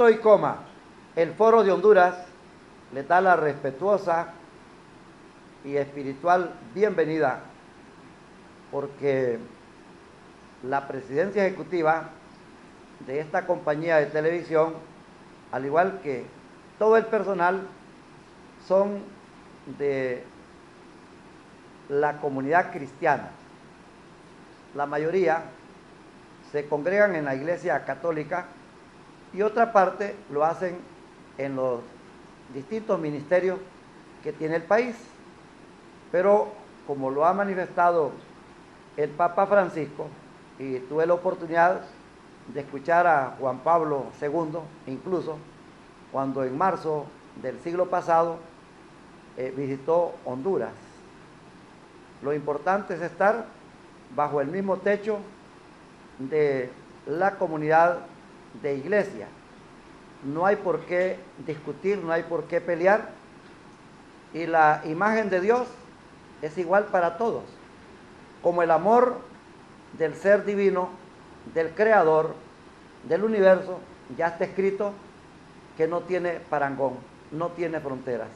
punto y coma. El Foro de Honduras le da la respetuosa y espiritual bienvenida porque la presidencia ejecutiva de esta compañía de televisión, al igual que todo el personal, son de la comunidad cristiana. La mayoría se congregan en la iglesia católica y otra parte lo hacen en los distintos ministerios que tiene el país. Pero como lo ha manifestado el Papa Francisco, y tuve la oportunidad de escuchar a Juan Pablo II, incluso cuando en marzo del siglo pasado visitó Honduras. Lo importante es estar bajo el mismo techo de la comunidad de iglesia. No hay por qué discutir, no hay por qué pelear, y la imagen de Dios es igual para todos, como el amor del ser divino, del creador, del universo, ya está escrito que no tiene parangón, no tiene fronteras.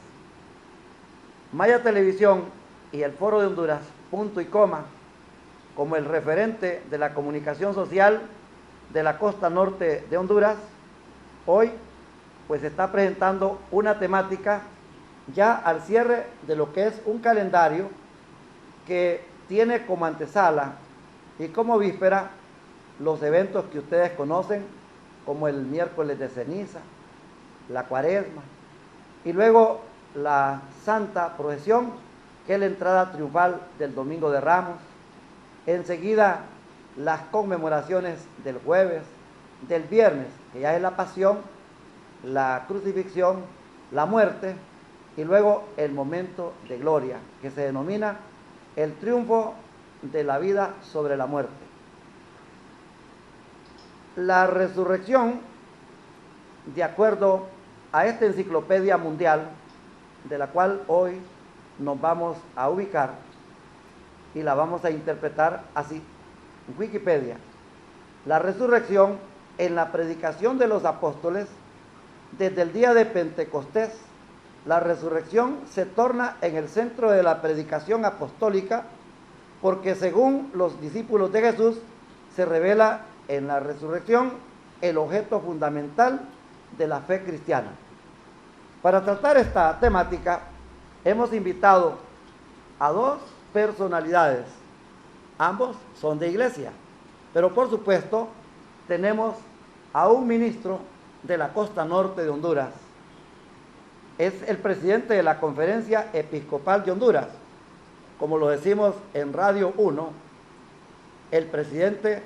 Maya Televisión y el Foro de Honduras, punto y coma, como el referente de la comunicación social de la costa norte de Honduras, hoy pues está presentando una temática ya al cierre de lo que es un calendario que tiene como antesala y como víspera los eventos que ustedes conocen, como el miércoles de ceniza, la cuaresma, y luego la santa procesión, que es la entrada triunfal del domingo de Ramos. Enseguida las conmemoraciones del jueves, del viernes, que ya es la pasión, la crucifixión, la muerte, y luego el momento de gloria, que se denomina el triunfo de la vida sobre la muerte. La resurrección, de acuerdo a esta enciclopedia mundial, de la cual hoy nos vamos a ubicar y la vamos a interpretar así, Wikipedia. La resurrección, en la predicación de los apóstoles, desde el día de Pentecostés, la resurrección se torna en el centro de la predicación apostólica, porque según los discípulos de Jesús, se revela en la resurrección el objeto fundamental de la fe cristiana. Para tratar esta temática, hemos invitado a dos personalidades. Ambos son de iglesia, pero por supuesto tenemos a un ministro de la costa norte de Honduras. Es el presidente de la Conferencia Episcopal de Honduras, como lo decimos en Radio 1, el presidente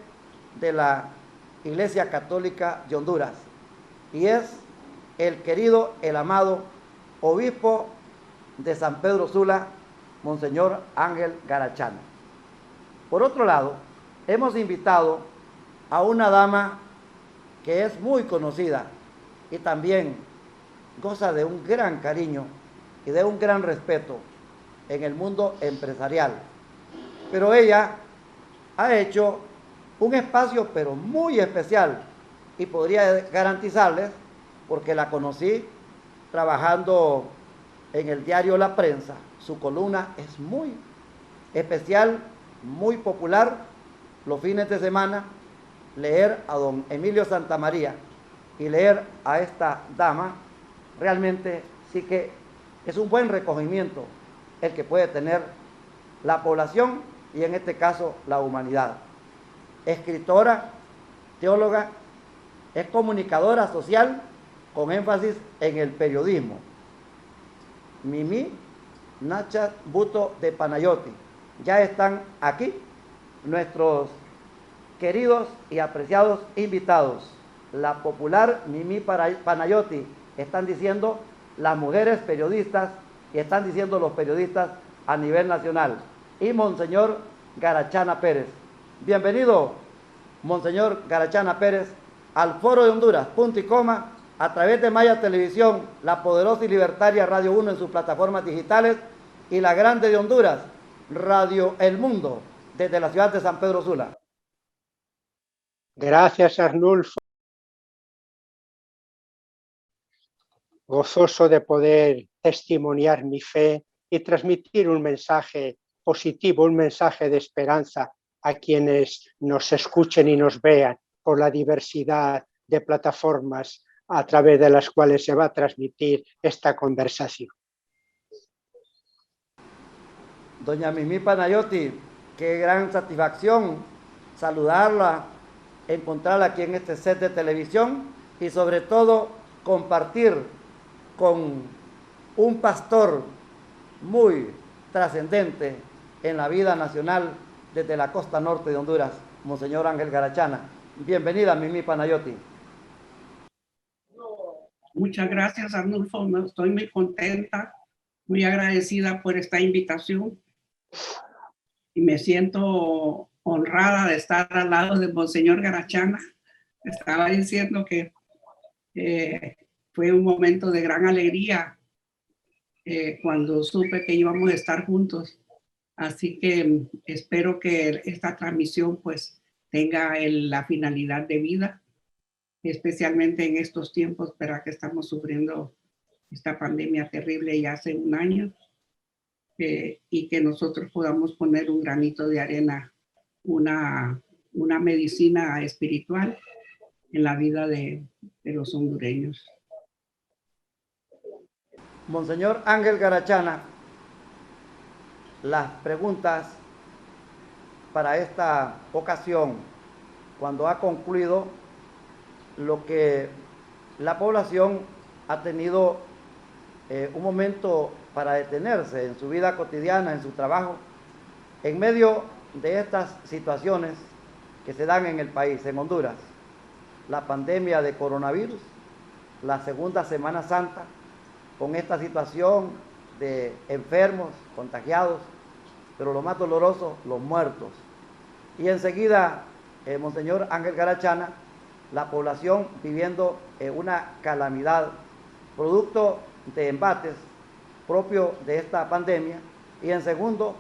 de la Iglesia Católica de Honduras, y es el querido, el amado obispo de San Pedro Sula, Monseñor Ángel Garachana. Por otro lado, hemos invitado a una dama que es muy conocida y también goza de un gran cariño y de un gran respeto en el mundo empresarial. Pero ella ha hecho un espacio pero muy especial, y podría garantizarles, porque la conocí trabajando en el diario La Prensa. Su columna es muy especial, muy popular. Los fines de semana, leer a don Emilio Santamaría y leer a esta dama, realmente sí que es un buen recogimiento el que puede tener la población y en este caso la humanidad. Escritora, teóloga, es comunicadora social con énfasis en el periodismo. Mimi Nacha Buto de Panayoti. Ya están aquí nuestros queridos y apreciados invitados. La popular Mimi Panayoti, están diciendo las mujeres periodistas y están diciendo los periodistas a nivel nacional. Y Monseñor Garachana Pérez. Bienvenido, Monseñor Garachana Pérez, al Foro de Honduras, punto y coma, a través de Maya Televisión, la poderosa y libertaria Radio 1 en sus plataformas digitales, y la grande de Honduras, Radio El Mundo, desde la ciudad de San Pedro Sula. Gracias, Arnulfo. gozoso de poder testimoniar mi fe y transmitir un mensaje positivo, un mensaje de esperanza a quienes nos escuchen y nos vean por la diversidad de plataformas a través de las cuales se va a transmitir esta conversación. Doña Mimi Panayoti, qué gran satisfacción saludarla, encontrarla aquí en este set de televisión y sobre todo compartir con un pastor muy trascendente en la vida nacional desde la costa norte de Honduras, Monseñor Ángel Garachana. Bienvenida, Mimi Panayoti. Muchas gracias, Arnulfo. Estoy muy contenta, muy agradecida por esta invitación y me siento honrada de estar al lado de Monseñor Garachana. Estaba diciendo que fue un momento de gran alegría cuando supe que íbamos a estar juntos. Así que espero que esta transmisión pues tenga la finalidad de vida, especialmente en estos tiempos, para que estamos sufriendo esta pandemia terrible ya hace un año, y que nosotros podamos poner un granito de arena, una medicina espiritual en la vida de los hondureños. Monseñor Ángel Garachana, las preguntas para esta ocasión, cuando ha concluido lo que la población ha tenido un momento para detenerse en su vida cotidiana, en su trabajo, en medio de estas situaciones que se dan en el país, en Honduras, la pandemia de coronavirus, la segunda Semana Santa, con esta situación de enfermos, contagiados, pero lo más doloroso, los muertos. Y enseguida, Monseñor Ángel Garachana, la población viviendo una calamidad, producto de embates propios de esta pandemia, y en segundo,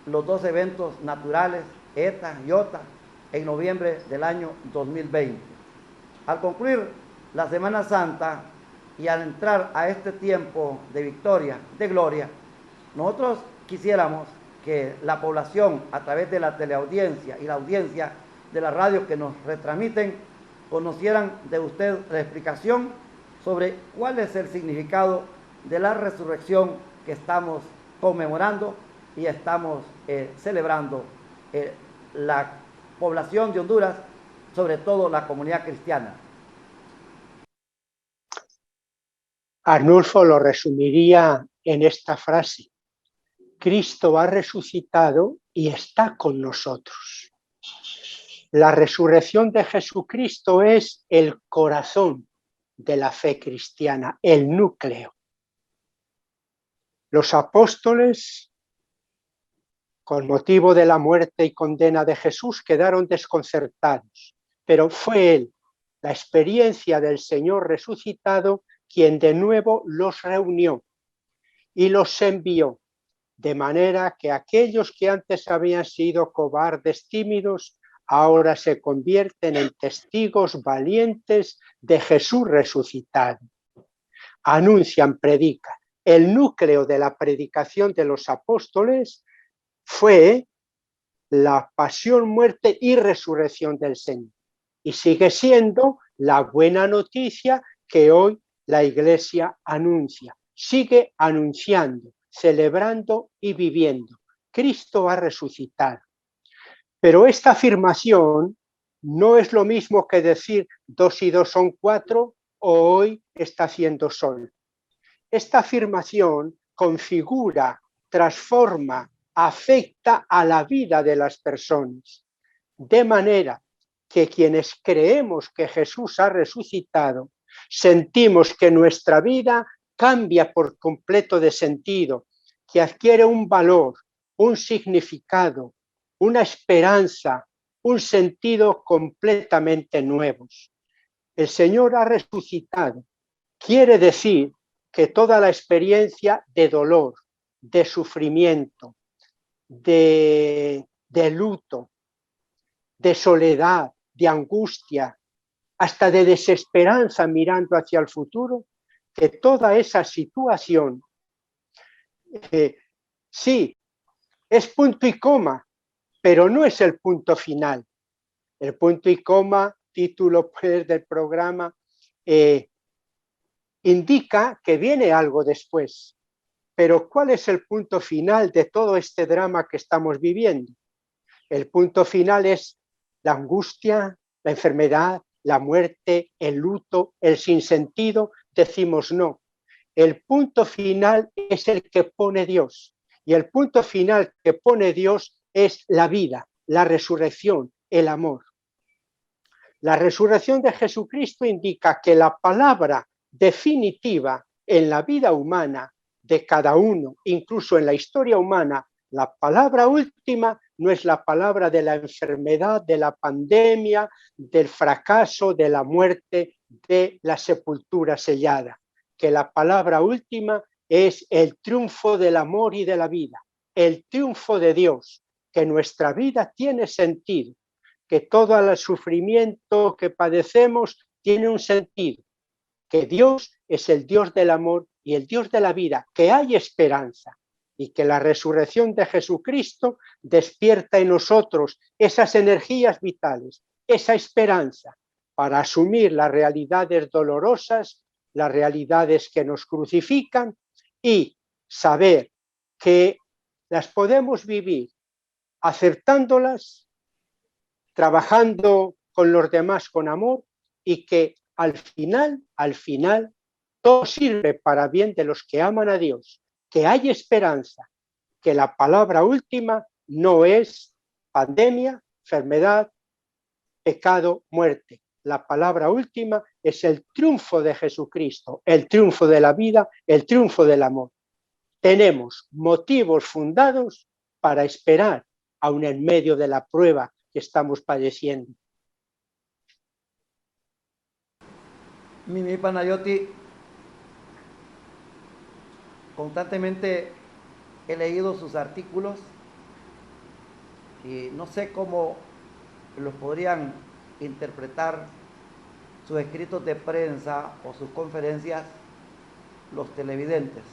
los dos eventos naturales, ETA y OTA, en noviembre del año 2020. Al concluir la Semana Santa y al entrar a este tiempo de victoria, de gloria, nosotros quisiéramos que la población, a través de la teleaudiencia y la audiencia de la radio que nos retransmiten, conocieran de usted la explicación sobre cuál es el significado de la resurrección que estamos conmemorando y estamos celebrando la población de Honduras, sobre todo la comunidad cristiana. Arnulfo lo resumiría en esta frase: Cristo ha resucitado y está con nosotros. La resurrección de Jesucristo es el corazón de la fe cristiana, el núcleo. Los apóstoles, con motivo de la muerte y condena de Jesús, quedaron desconcertados, pero fue Él, la experiencia del Señor resucitado, quien de nuevo los reunió y los envió, de manera que aquellos que antes habían sido cobardes, tímidos, ahora se convierten en testigos valientes de Jesús resucitado. Anuncian, predican. El núcleo de la predicación de los apóstoles fue la pasión, muerte y resurrección del Señor. Y sigue siendo la buena noticia que hoy la Iglesia anuncia. Sigue anunciando, celebrando y viviendo. Cristo ha resucitado. Pero esta afirmación no es lo mismo que decir 2 y 2 son 4 o hoy está haciendo sol. Esta afirmación configura, transforma, afecta a la vida de las personas, de manera que quienes creemos que Jesús ha resucitado, sentimos que nuestra vida cambia por completo de sentido, que adquiere un valor, un significado, una esperanza, un sentido completamente nuevos. El Señor ha resucitado. Quiere decir que toda la experiencia de dolor, de sufrimiento, de luto, de soledad, de angustia, hasta de desesperanza mirando hacia el futuro, que toda esa situación, sí, es punto y coma, pero no es el punto final. El punto y coma, título pues, del programa, indica que viene algo después. Pero ¿cuál es el punto final de todo este drama que estamos viviendo? El punto final es la angustia, la enfermedad, la muerte, el luto, el sinsentido. Decimos no. El punto final es el que pone Dios. Y el punto final que pone Dios es la vida, la resurrección, el amor. La resurrección de Jesucristo indica que la palabra definitiva en la vida humana de cada uno, incluso en la historia humana, la palabra última no es la palabra de la enfermedad, de la pandemia, del fracaso, de la muerte, de la sepultura sellada. Que la palabra última es el triunfo del amor y de la vida, el triunfo de Dios, que nuestra vida tiene sentido, que todo el sufrimiento que padecemos tiene un sentido, que Dios es el Dios del amor y el Dios de la vida, que hay esperanza y que la resurrección de Jesucristo despierta en nosotros esas energías vitales, esa esperanza para asumir las realidades dolorosas, las realidades que nos crucifican y saber que las podemos vivir aceptándolas, trabajando con los demás con amor y que al final, todo sirve para bien de los que aman a Dios, que hay esperanza, que la palabra última no es pandemia, enfermedad, pecado, muerte. La palabra última es el triunfo de Jesucristo, el triunfo de la vida, el triunfo del amor. Tenemos motivos fundados para esperar, aun en medio de la prueba que estamos padeciendo. Mimi Panayoti, constantemente he leído sus artículos y no sé cómo los podrían interpretar sus escritos de prensa o sus conferencias los televidentes.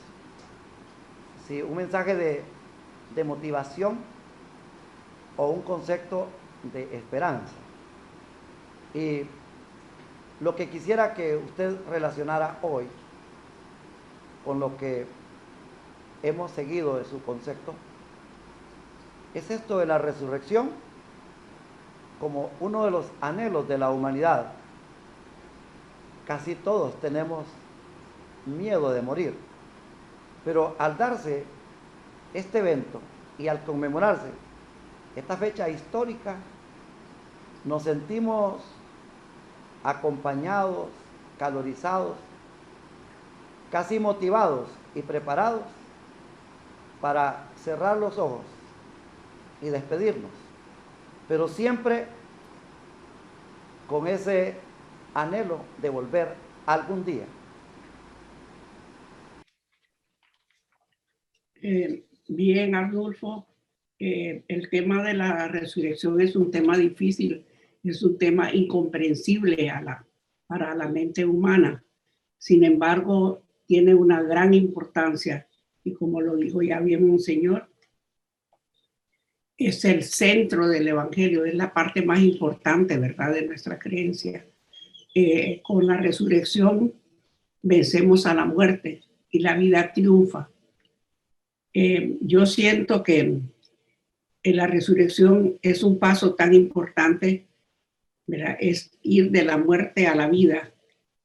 Si un mensaje de motivación o un concepto de esperanza. Y lo que quisiera que usted relacionara hoy con lo que hemos seguido de su concepto es esto de la resurrección como uno de los anhelos de la humanidad. Casi todos tenemos miedo de morir, pero al darse este evento y al conmemorarse esta fecha histórica, nos sentimos acompañados, calorizados, casi motivados y preparados para cerrar los ojos y despedirnos, pero siempre con ese anhelo de volver algún día. Bien, Arnulfo, el tema de la resurrección es un tema difícil, es un tema incomprensible para la mente humana. Sin embargo, tiene una gran importancia y como lo dijo ya bien Monseñor, es el centro del Evangelio, es la parte más importante, ¿verdad?, de nuestra creencia. Con la resurrección vencemos a la muerte y la vida triunfa. Yo siento que la resurrección es un paso tan importante, ¿verdad? Es ir de la muerte a la vida,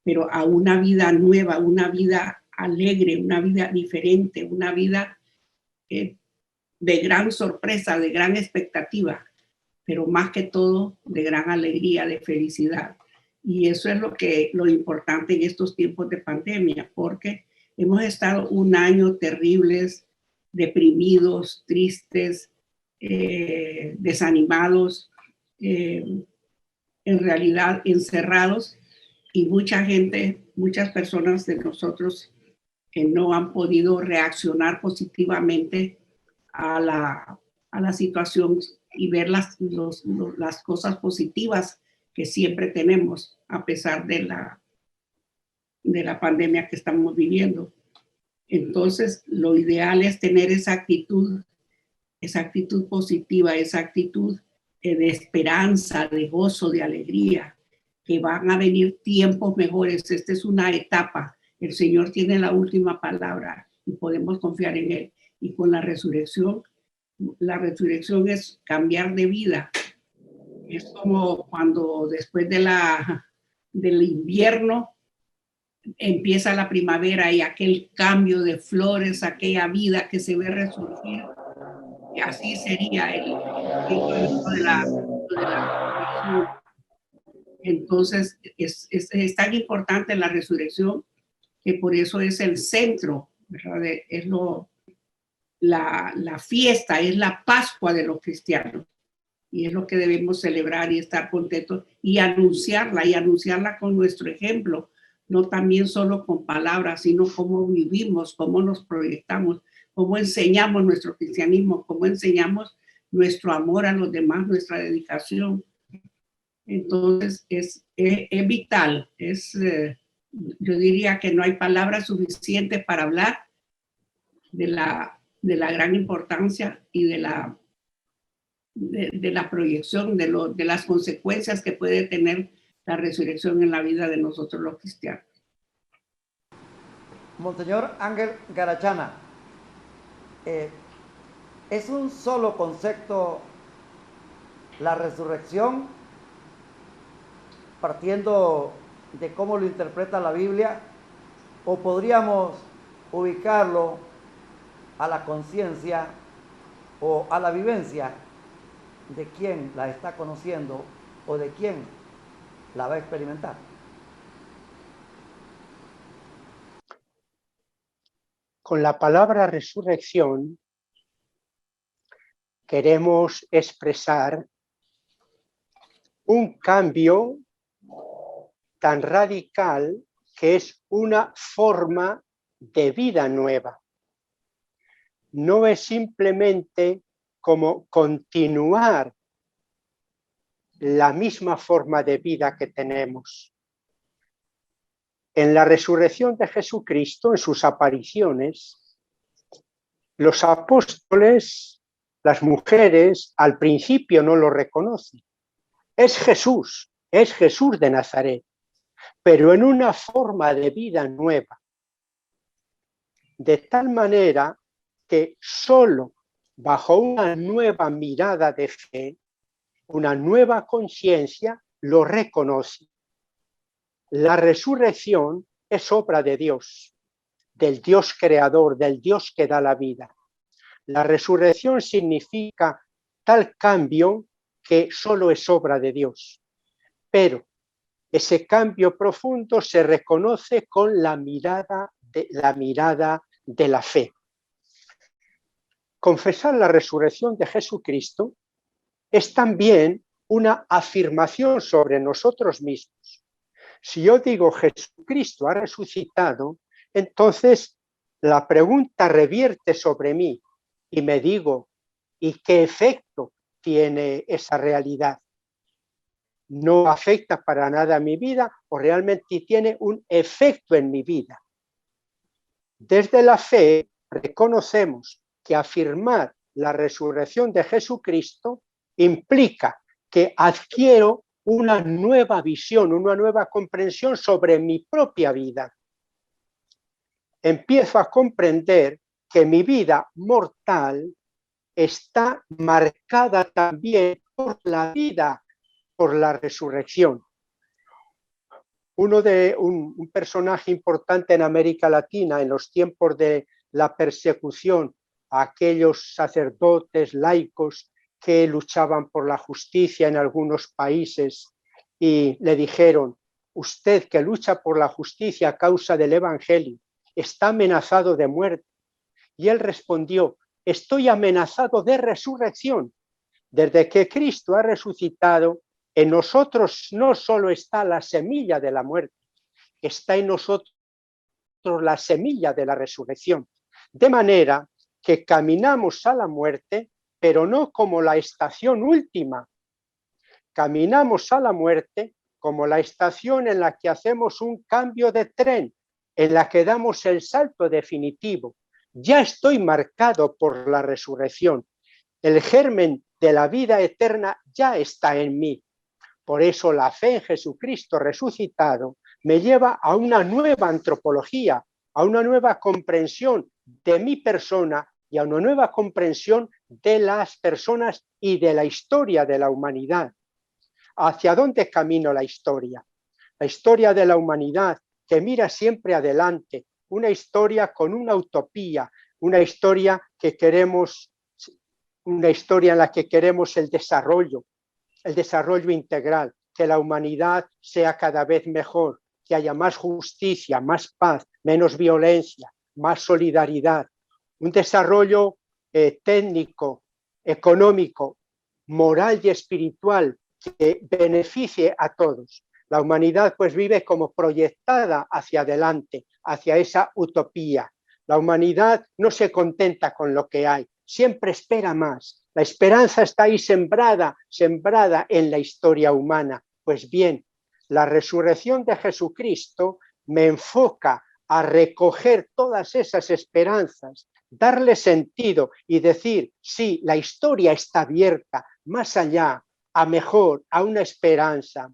pero a una vida nueva, una vida alegre, una vida diferente, una vida de gran sorpresa, de gran expectativa, pero más que todo de gran alegría, de felicidad. Y eso es lo importante en estos tiempos de pandemia, porque hemos estado un año terribles, deprimidos, tristes, desanimados, en realidad encerrados, y mucha gente, muchas personas de nosotros que no han podido reaccionar positivamente a la situación y ver las cosas positivas que siempre tenemos a pesar de de la pandemia que estamos viviendo. Entonces, lo ideal es tener esa actitud positiva, esa actitud de esperanza, de gozo, de alegría, que van a venir tiempos mejores. Esta es una etapa. El Señor tiene la última palabra y podemos confiar en Él. Y con la resurrección es cambiar de vida. Es como cuando después del invierno empieza la primavera y aquel cambio de flores, aquella vida que se ve resurgir. Y así sería el de la resurrección. Entonces, es tan importante la resurrección que por eso es el centro, ¿verdad? Es la fiesta, es la Pascua de los cristianos. Y es lo que debemos celebrar y estar contentos y anunciarla con nuestro ejemplo, no también solo con palabras, sino cómo vivimos, cómo nos proyectamos, cómo enseñamos nuestro cristianismo, cómo enseñamos nuestro amor a los demás, nuestra dedicación. Entonces, es vital, yo diría que no hay palabras suficientes para hablar de la gran importancia y de la proyección, de las consecuencias que puede tener la resurrección en la vida de nosotros los cristianos. Monseñor Ángel Garachana, ¿es un solo concepto la resurrección, partiendo de cómo lo interpreta la Biblia, o podríamos ubicarlo a la conciencia o a la vivencia de quien la está conociendo o de quien la va a experimentar? Con la palabra resurrección queremos expresar un cambio tan radical que es una forma de vida nueva. No es simplemente como continuar la misma forma de vida que tenemos. En la resurrección de Jesucristo, en sus apariciones, los apóstoles, las mujeres, al principio no lo reconocen. Es Jesús de Nazaret, pero en una forma de vida nueva. De tal manera que solo bajo una nueva mirada de fe, una nueva conciencia, lo reconoce. La resurrección es obra de Dios, del Dios creador, del Dios que da la vida. La resurrección significa tal cambio que solo es obra de Dios. Pero ese cambio profundo se reconoce con la mirada de la fe. Confesar la resurrección de Jesucristo es también una afirmación sobre nosotros mismos. Si yo digo Jesucristo ha resucitado, entonces la pregunta revierte sobre mí y me digo, ¿y qué efecto tiene esa realidad? ¿No afecta para nada a mi vida o realmente tiene un efecto en mi vida? Desde la fe reconocemos que afirmar la resurrección de Jesucristo implica que adquiero una nueva visión, una nueva comprensión sobre mi propia vida. Empiezo a comprender que mi vida mortal está marcada también por la vida, por la resurrección. Un personaje importante en América Latina en los tiempos de la persecución a aquellos sacerdotes laicos que luchaban por la justicia en algunos países y le dijeron, usted que lucha por la justicia a causa del Evangelio, está amenazado de muerte. Y él respondió, estoy amenazado de resurrección. Desde que Cristo ha resucitado, en nosotros no solo está la semilla de la muerte, está en nosotros la semilla de la resurrección. De manera que caminamos a la muerte, pero no como la estación última. Caminamos a la muerte como la estación en la que hacemos un cambio de tren, en la que damos el salto definitivo. Ya estoy marcado por la resurrección. El germen de la vida eterna ya está en mí. Por eso la fe en Jesucristo resucitado me lleva a una nueva antropología, a una nueva comprensión de mi persona y a una nueva comprensión de las personas y de la historia de la humanidad. ¿Hacia dónde camino la historia? La historia de la humanidad que mira siempre adelante, una historia con una utopía, una historia que queremos, una historia en la que queremos el desarrollo integral, que la humanidad sea cada vez mejor, que haya más justicia, más paz, menos violencia, más solidaridad, un desarrollo técnico, económico, moral y espiritual que beneficie a todos. La humanidad pues vive como proyectada hacia adelante, hacia esa utopía. La humanidad no se contenta con lo que hay, siempre espera más. La esperanza está ahí sembrada en la historia humana. Pues bien, la resurrección de Jesucristo me enfoca a recoger todas esas esperanzas, darle sentido y decir, sí, la historia está abierta, más allá, a mejor, a una esperanza,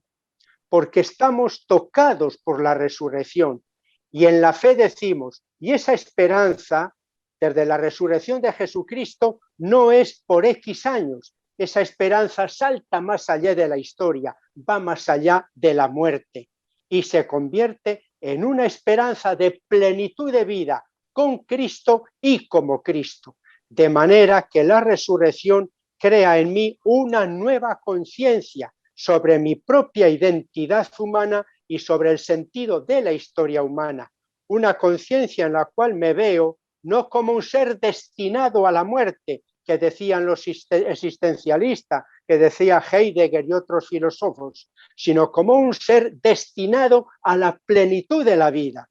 porque estamos tocados por la resurrección y en la fe decimos, y esa esperanza desde la resurrección de Jesucristo no es por X años, esa esperanza salta más allá de la historia, va más allá de la muerte y se convierte en una esperanza de plenitud de vida con Cristo y como Cristo, de manera que la resurrección crea en mí una nueva conciencia sobre mi propia identidad humana y sobre el sentido de la historia humana, una conciencia en la cual me veo no como un ser destinado a la muerte, que decían los existencialistas, que decía Heidegger y otros filósofos, sino como un ser destinado a la plenitud de la vida.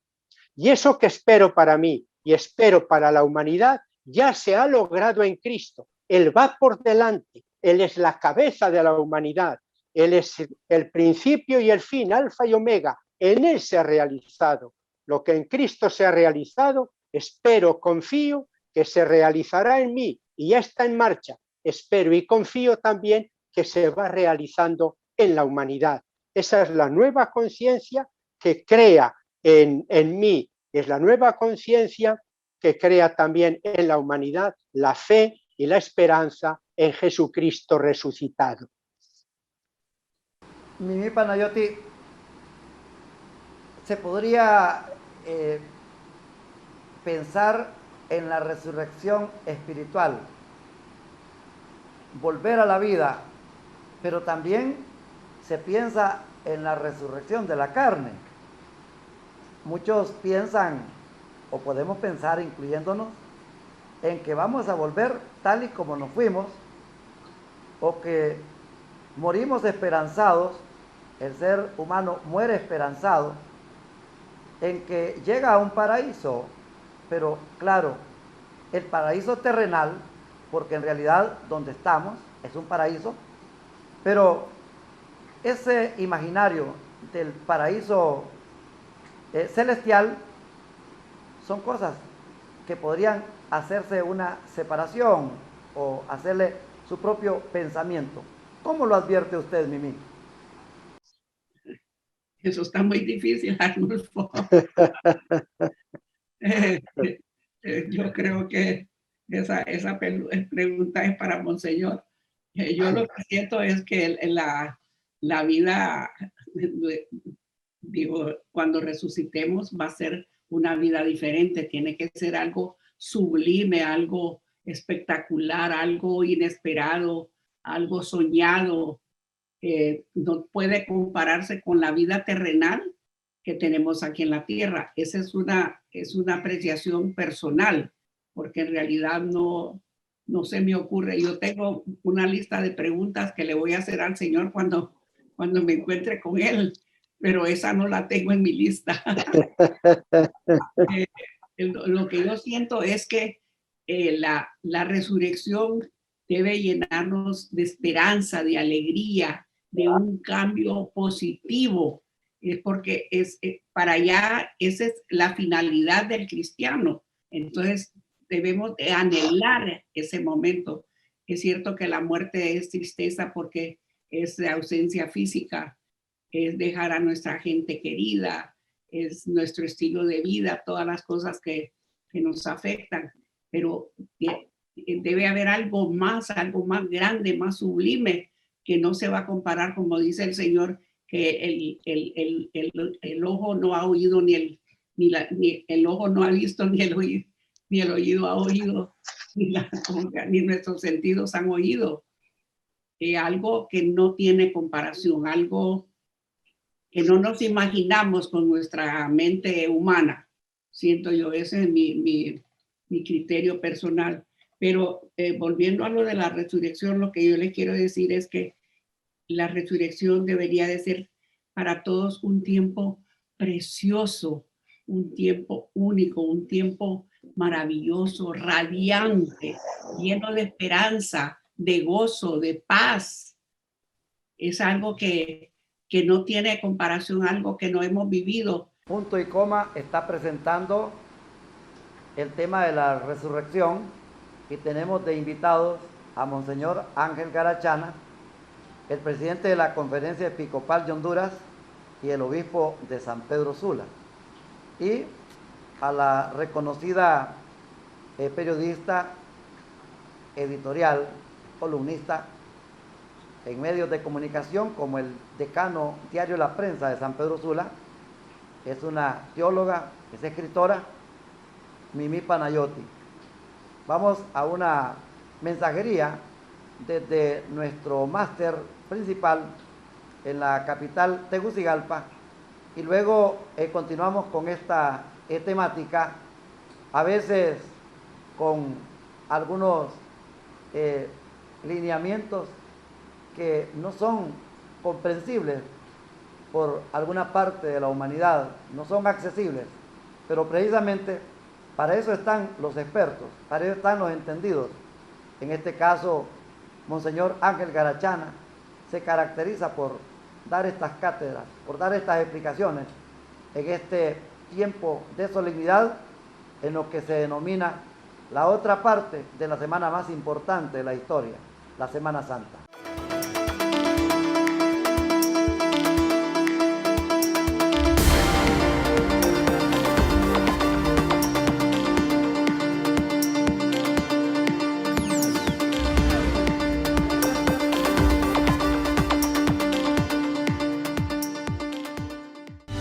Y eso que espero para mí y espero para la humanidad ya se ha logrado en Cristo. Él va por delante, Él es la cabeza de la humanidad, Él es el principio y el fin, alfa y omega, en Él se ha realizado. Lo que en Cristo se ha realizado, espero, confío que se realizará en mí y ya está en marcha. Espero y confío también que se va realizando en la humanidad. Esa es la nueva conciencia que crea en mí, es la nueva conciencia que crea también en la humanidad la fe y la esperanza en Jesucristo resucitado. Mimi Panayoti, se podría pensar en la resurrección espiritual, volver a la vida, pero también se piensa en la resurrección de la carne. Muchos piensan, o podemos pensar, incluyéndonos, en que vamos a volver tal y como nos fuimos, o que morimos esperanzados, el ser humano muere esperanzado, en que llega a un paraíso, pero claro, el paraíso terrenal, porque en realidad donde estamos es un paraíso, pero ese imaginario del paraíso celestial son cosas que podrían hacerse una separación o hacerle su propio pensamiento. ¿Cómo lo advierte usted, Mimi? Eso está muy difícil, Arnulfo. Yo creo que esa pregunta es para Monseñor. Yo lo que siento es que la vida, digo, cuando resucitemos va a ser una vida diferente, tiene que ser algo sublime, algo espectacular, algo inesperado, algo soñado. No puede compararse con la vida terrenal que tenemos aquí en la tierra. Esa es una apreciación personal, porque en realidad no se me ocurre. Yo tengo una lista de preguntas que le voy a hacer al Señor cuando me encuentre con Él, pero esa no la tengo en mi lista. Lo que yo siento es que la resurrección debe llenarnos de esperanza, de alegría, de un cambio positivo, es porque para allá esa es la finalidad del cristiano. Entonces debemos de anhelar ese momento. Es cierto que la muerte es tristeza porque es de ausencia física, es dejar a nuestra gente querida, es nuestro estilo de vida, todas las cosas que nos afectan, pero debe haber algo más grande, más sublime, que no se va a comparar, como dice el Señor, que el ojo no ha oído, ni el ojo no ha visto, ni el oído ha oído, ni nuestros sentidos han oído. Algo que no tiene comparación, algo que no nos imaginamos con nuestra mente humana. Siento yo, ese es mi criterio personal. Pero volviendo a lo de la resurrección, lo que yo les quiero decir es que la resurrección debería de ser para todos un tiempo precioso, un tiempo único, un tiempo maravilloso, radiante, lleno de esperanza, de gozo, de paz. Es algo que no tiene comparación, algo que no hemos vivido. Punto y coma está presentando el tema de la resurrección y tenemos de invitados a Monseñor Ángel Garachana, el presidente de la Conferencia Episcopal de Honduras y el obispo de San Pedro Sula, y a la reconocida periodista, editorial, columnista en medios de comunicación como el decano Diario La Prensa de San Pedro Sula. Es una teóloga, es escritora, Mimi Panayotti. Vamos a una mensajería desde nuestro máster principal en la capital Tegucigalpa y luego continuamos con esta temática, a veces con algunos lineamientos que no son comprensibles por alguna parte de la humanidad, no son accesibles, pero precisamente para eso están los expertos, para eso están los entendidos. En este caso, Monseñor Ángel Garachana se caracteriza por dar estas cátedras, por dar estas explicaciones en este tiempo de solemnidad en lo que se denomina la otra parte de la semana más importante de la historia, la Semana Santa.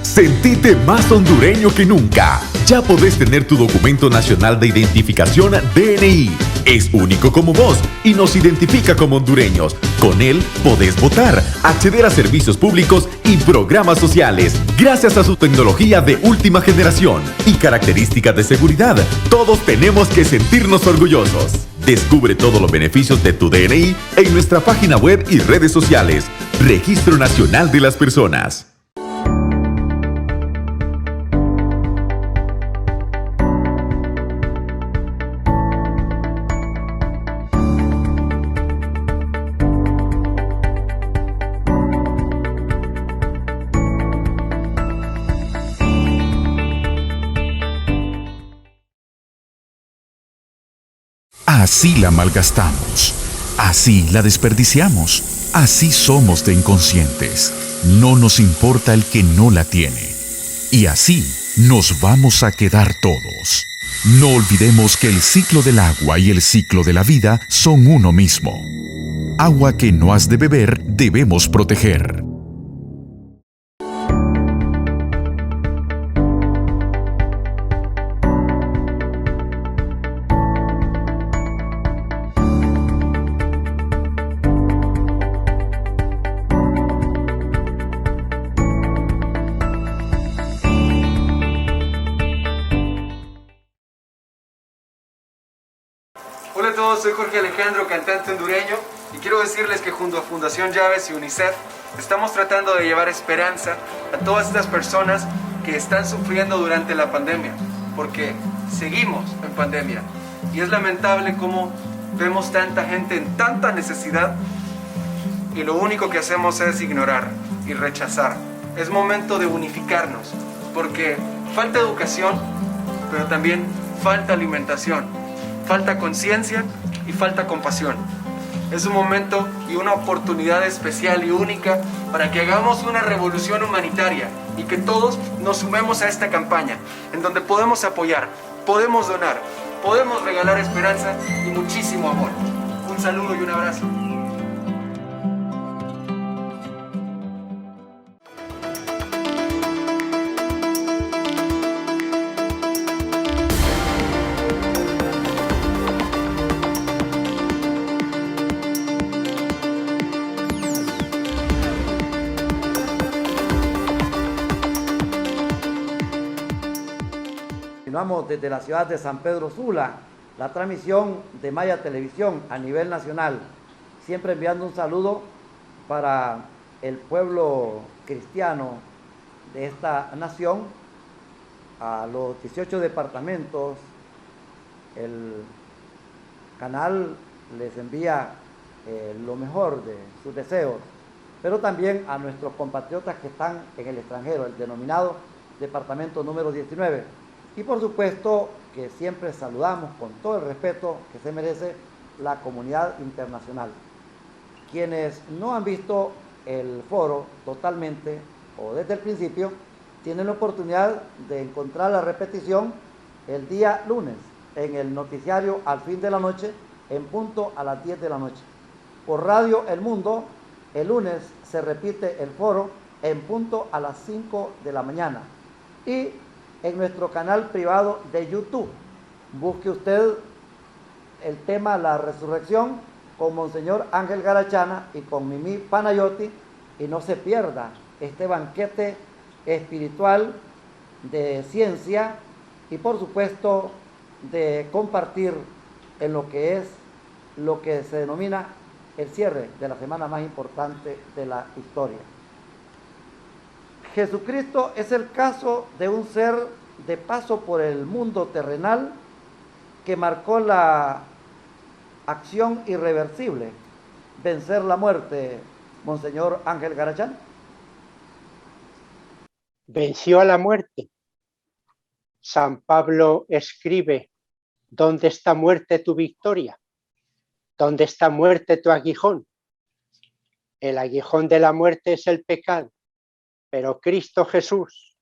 Sentite más hondureño que nunca. Ya podés tener tu documento nacional de identificación DNI. Es único como vos y nos identifica como hondureños. Con él podés votar, acceder a servicios públicos y programas sociales. Gracias a su tecnología de última generación y características de seguridad, todos tenemos que sentirnos orgullosos. Descubre todos los beneficios de tu DNI en nuestra página web y redes sociales. Registro Nacional de las Personas. Así la malgastamos, así la desperdiciamos, así somos de inconscientes. No nos importa el que no la tiene. Y así nos vamos a quedar todos. No olvidemos que el ciclo del agua y el ciclo de la vida son uno mismo. Agua que no has de beber debemos proteger. Hola a todos, soy Jorge Alejandro, cantante hondureño, y quiero decirles que junto a Fundación Llaves y UNICEF estamos tratando de llevar esperanza a todas estas personas que están sufriendo durante la pandemia, porque seguimos en pandemia y es lamentable cómo vemos tanta gente en tanta necesidad y lo único que hacemos es ignorar y rechazar. Es momento de unificarnos, porque falta educación, pero también falta alimentación, falta conciencia y falta compasión. Es un momento y una oportunidad especial y única para que hagamos una revolución humanitaria y que todos nos sumemos a esta campaña, en donde podemos apoyar, podemos donar, podemos regalar esperanza y muchísimo amor. Un saludo y un abrazo. Continuamos desde la ciudad de San Pedro Sula, la transmisión de Maya Televisión a nivel nacional, siempre enviando un saludo para el pueblo cristiano de esta nación, a los 18 departamentos. El canal les envía lo mejor de sus deseos, pero también a nuestros compatriotas que están en el extranjero, el denominado departamento número 19. Y por supuesto que siempre saludamos con todo el respeto que se merece la comunidad internacional. Quienes no han visto el foro totalmente o desde el principio, tienen la oportunidad de encontrar la repetición el día lunes en el noticiario Al Fin de la Noche, en punto a las 10 de la noche. Por Radio El Mundo, el lunes se repite el foro en punto a las 5 de la mañana. Y en nuestro canal privado de YouTube, busque usted el tema La Resurrección con Monseñor Ángel Garachana y con Mimi Panayotti, y no se pierda este banquete espiritual de ciencia y por supuesto de compartir en lo que se denomina el cierre de la semana más importante de la historia. Jesucristo es el caso de un ser de paso por el mundo terrenal que marcó la acción irreversible, vencer la muerte, Monseñor Ángel Garachán. Venció a la muerte. San Pablo escribe: ¿dónde está muerte tu victoria? ¿Dónde está muerte tu aguijón? El aguijón de la muerte es el pecado. Pero Cristo Jesús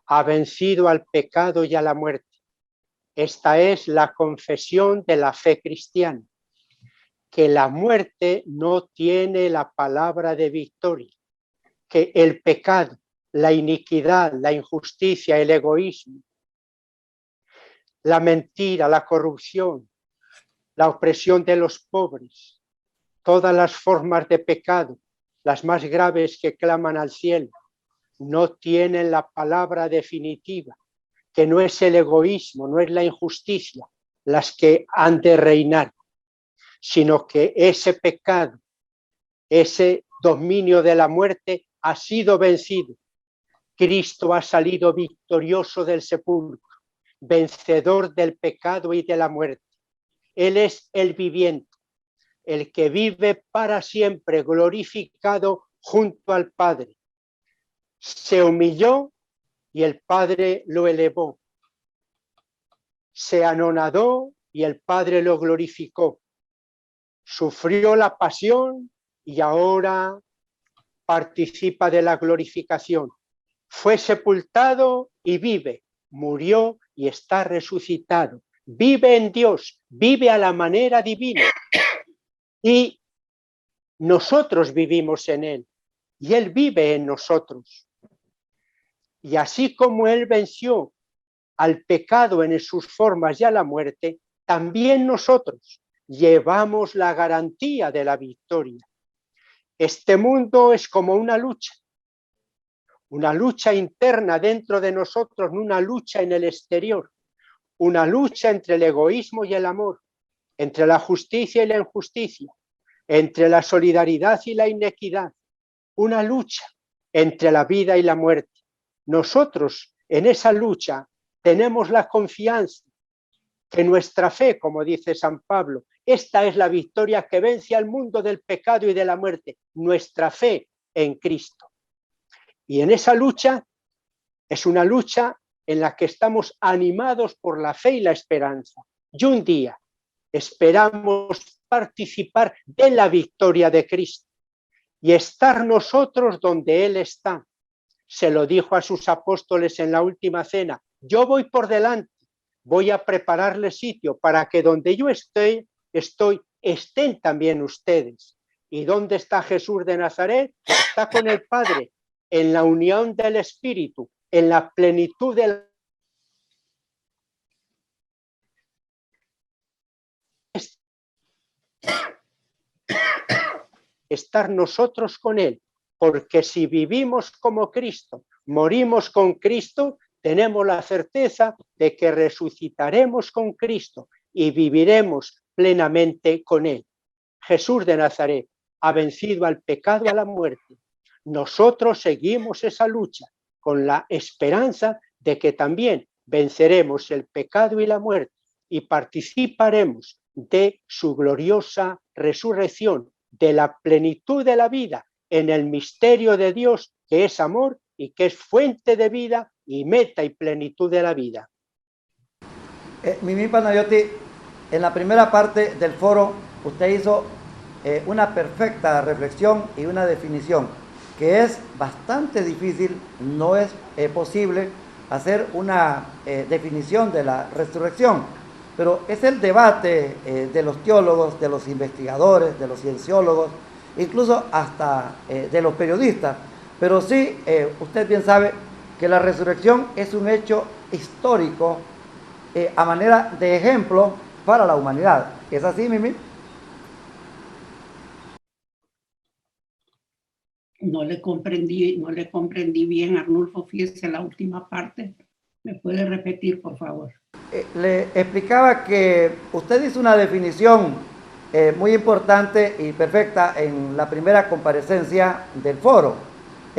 ha vencido al pecado y a la muerte. Esta es la confesión de la fe cristiana, que la muerte no tiene la palabra de victoria, que el pecado, la iniquidad, la injusticia, el egoísmo, la mentira, la corrupción, la opresión de los pobres, todas las formas de pecado, las más graves que claman al cielo, no tienen la palabra definitiva, que no es el egoísmo, no es la injusticia las que han de reinar, sino que ese pecado, ese dominio de la muerte ha sido vencido. Cristo ha salido victorioso del sepulcro, vencedor del pecado y de la muerte. Él es el viviente, el que vive para siempre, glorificado junto al Padre. Se humilló y el Padre lo elevó. Se anonadó y el Padre lo glorificó. Sufrió la pasión y ahora participa de la glorificación. Fue sepultado y vive. Murió y está resucitado. Vive en Dios, vive a la manera divina. Y nosotros vivimos en Él y Él vive en nosotros. Y así como Él venció al pecado en sus formas y a la muerte, también nosotros llevamos la garantía de la victoria. Este mundo es como una lucha interna dentro de nosotros, no una lucha en el exterior, una lucha entre el egoísmo y el amor, entre la justicia y la injusticia, entre la solidaridad y la inequidad, una lucha entre la vida y la muerte. Nosotros en esa lucha tenemos la confianza que nuestra fe, como dice San Pablo, Esta es la victoria que vence al mundo del pecado y de la muerte, nuestra fe en Cristo. Y en esa lucha es una lucha en la que estamos animados por la fe y la esperanza. Y un día esperamos participar de la victoria de Cristo y estar nosotros donde Él está. Se lo dijo a sus apóstoles en la última cena: yo voy por delante, voy a prepararles sitio para que donde yo estoy, estén también ustedes. ¿Y dónde está Jesús de Nazaret? Está con el Padre, en la unión del Espíritu, en la plenitud del estar nosotros con Él, porque si vivimos como Cristo, morimos con Cristo, tenemos la certeza de que resucitaremos con Cristo y viviremos plenamente con Él. Jesús de Nazaret ha vencido al pecado y a la muerte. Nosotros seguimos esa lucha con la esperanza de que también venceremos el pecado y la muerte y participaremos de su gloriosa resurrección, de la plenitud de la vida, en el misterio de Dios, que es amor y que es fuente de vida y meta y plenitud de la vida. Mimi Panayoti, en la primera parte del foro, usted hizo una perfecta reflexión y una definición, que es bastante difícil, no es posible hacer una definición de la resurrección, pero es el debate de los teólogos, de los investigadores, de los cienciólogos, incluso hasta de los periodistas. Pero sí, usted bien sabe que la resurrección es un hecho histórico a manera de ejemplo para la humanidad. ¿Es así, Mimi? No le comprendí bien, Arnulfo, fíjese la última parte. ¿Me puede repetir, por favor? Le explicaba que usted hizo una definición muy importante y perfecta en la primera comparecencia del foro,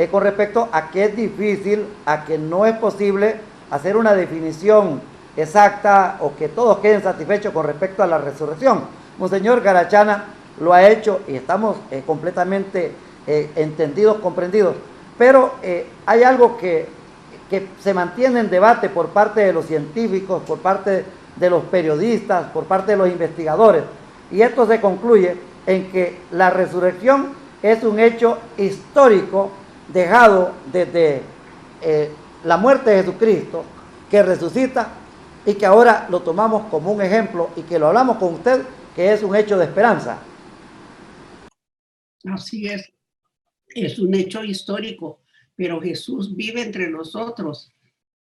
con respecto a que es difícil, a que no es posible hacer una definición exacta o que todos queden satisfechos con respecto a la resurrección. Monseñor Garachana lo ha hecho y estamos completamente entendidos, comprendidos, pero hay algo que se mantiene en debate por parte de los científicos, por parte de los periodistas, por parte de los investigadores, y esto se concluye en que la resurrección es un hecho histórico dejado desde la muerte de Jesucristo, que resucita y que ahora lo tomamos como un ejemplo y que lo hablamos con usted, que es un hecho de esperanza. Así es un hecho histórico, pero Jesús vive entre nosotros.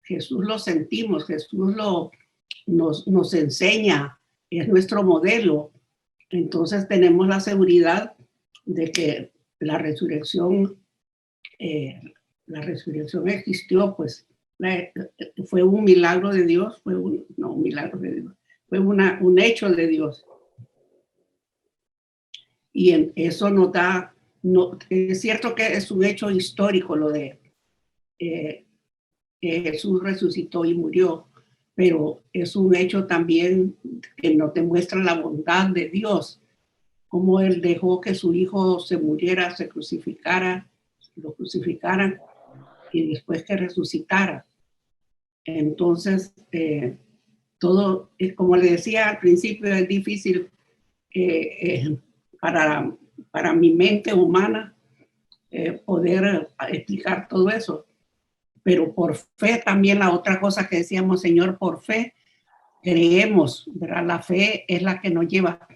Jesús lo sentimos, Jesús nos enseña, es nuestro modelo. Entonces tenemos la seguridad de que la resurrección existió, pues fue un milagro de Dios, fue un hecho de Dios. Y eso nos da, es cierto que es un hecho histórico lo de Jesús resucitó y murió, pero es un hecho también que nos demuestra la bondad de Dios, cómo Él dejó que su Hijo se muriera, se crucificara, lo crucificaran y después que resucitara. Entonces, todo, como le decía al principio, es difícil para mi mente humana poder explicar todo eso. Pero por fe también, la otra cosa que decíamos, Señor, por fe creemos, ¿verdad? La fe es la que nos lleva.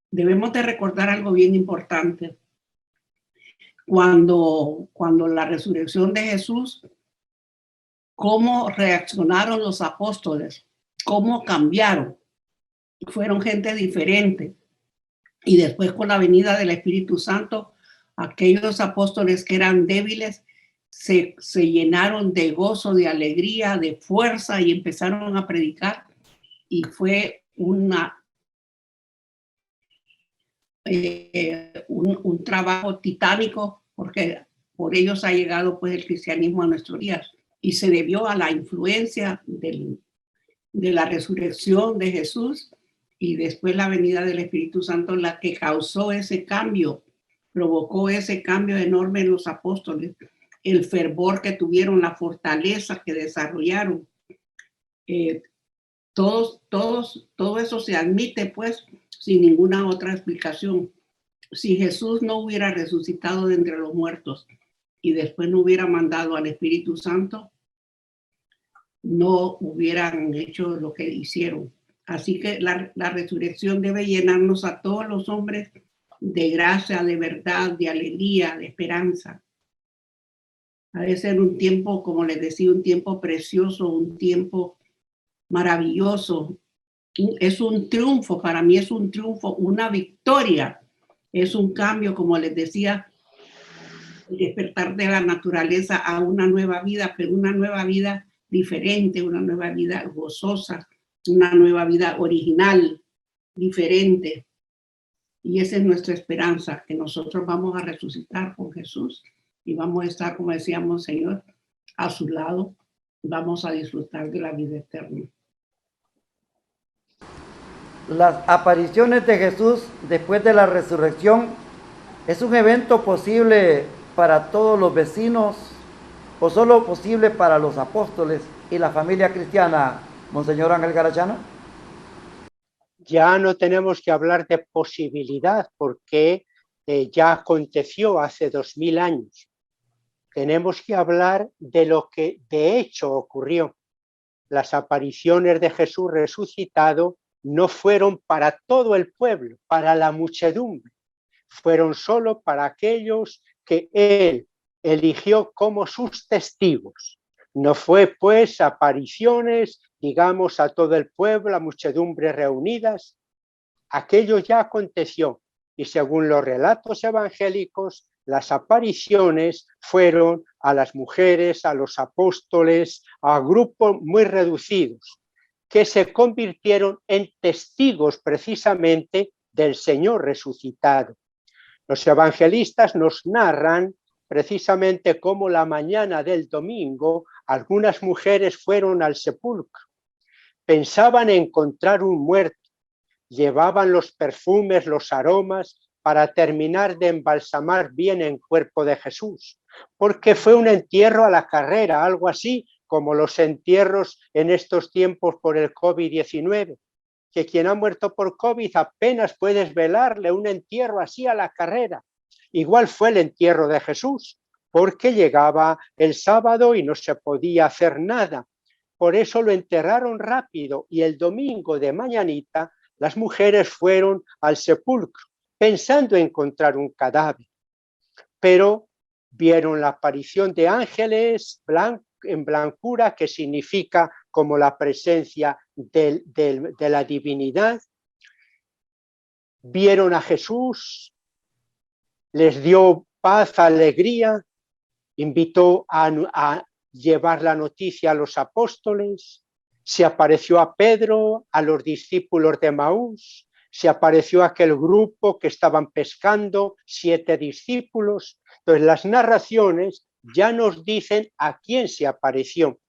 Debemos de recordar algo bien importante. Cuando la resurrección de Jesús, cómo reaccionaron los apóstoles, cómo cambiaron. Fueron gente diferente. Y después, con la venida del Espíritu Santo, aquellos apóstoles que eran débiles se llenaron de gozo, de alegría, de fuerza y empezaron a predicar. Y fue un trabajo titánico, porque por ellos ha llegado pues el cristianismo a nuestros días, y se debió a la influencia de la resurrección de Jesús y después la venida del Espíritu Santo la que causó ese cambio, provocó ese cambio enorme en los apóstoles, el fervor que tuvieron, la fortaleza que desarrollaron. Todo eso se admite pues sin ninguna otra explicación. Si Jesús no hubiera resucitado de entre los muertos y después no hubiera mandado al Espíritu Santo, no hubieran hecho lo que hicieron. Así que la resurrección debe llenarnos a todos los hombres de gracia, de verdad, de alegría, de esperanza. Ha de ser un tiempo, como les decía, un tiempo precioso, un tiempo maravilloso. Es un triunfo, para mí es un triunfo, una victoria. Es un cambio, como les decía, el despertar de la naturaleza a una nueva vida, pero una nueva vida diferente, una nueva vida gozosa, una nueva vida original, diferente. Y esa es nuestra esperanza, que nosotros vamos a resucitar con Jesús y vamos a estar, como decíamos, Señor, a su lado. Vamos a disfrutar de la vida eterna. Las apariciones de Jesús después de la resurrección es un evento posible para todos los vecinos o solo posible para los apóstoles y la familia cristiana, Monseñor Ángel Garachano. Ya no tenemos que hablar de posibilidad porque ya aconteció hace 2000 años. Tenemos que hablar de lo que de hecho ocurrió. Las apariciones de Jesús resucitado no fueron para todo el pueblo, para la muchedumbre. Fueron solo para aquellos que él eligió como sus testigos. No fue pues apariciones, digamos, a todo el pueblo, a muchedumbre reunidas. Aquello ya aconteció y según los relatos evangélicos, las apariciones fueron a las mujeres, a los apóstoles, a grupos muy reducidos, que se convirtieron en testigos precisamente del Señor resucitado. Los evangelistas nos narran precisamente cómo la mañana del domingo algunas mujeres fueron al sepulcro, pensaban encontrar un muerto, llevaban los perfumes, los aromas para terminar de embalsamar bien el cuerpo de Jesús, porque fue un entierro a la carrera, algo así como los entierros en estos tiempos por el COVID-19, que quien ha muerto por COVID apenas puedes velarle, un entierro así a la carrera. Igual fue el entierro de Jesús, porque llegaba el sábado y no se podía hacer nada. Por eso lo enterraron rápido y el domingo de mañanita las mujeres fueron al sepulcro pensando encontrar un cadáver, pero vieron la aparición de ángeles en blancura, que significa como la presencia de la divinidad. Vieron a Jesús, les dio paz, alegría, invitó a llevar la noticia a los apóstoles, se apareció a Pedro, a los discípulos de Maús, se apareció a aquel grupo que estaban pescando, 7 discípulos. Entonces las narraciones ya nos dicen a quién se apareció.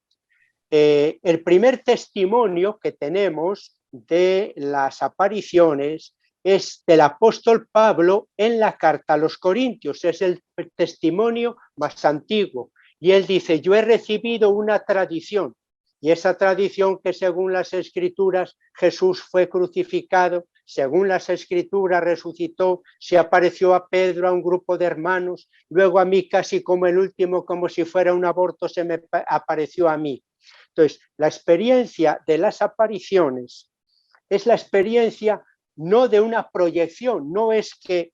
El primer testimonio que tenemos de las apariciones es del apóstol Pablo en la carta a los Corintios, es el testimonio más antiguo. Y él dice, yo he recibido una tradición, y esa tradición que según las escrituras Jesús fue crucificado, según las escrituras resucitó, se apareció a Pedro, a un grupo de hermanos, luego a mí casi como el último, como si fuera un aborto, se me apareció a mí. Entonces, la experiencia de las apariciones es la experiencia no de una proyección, no es que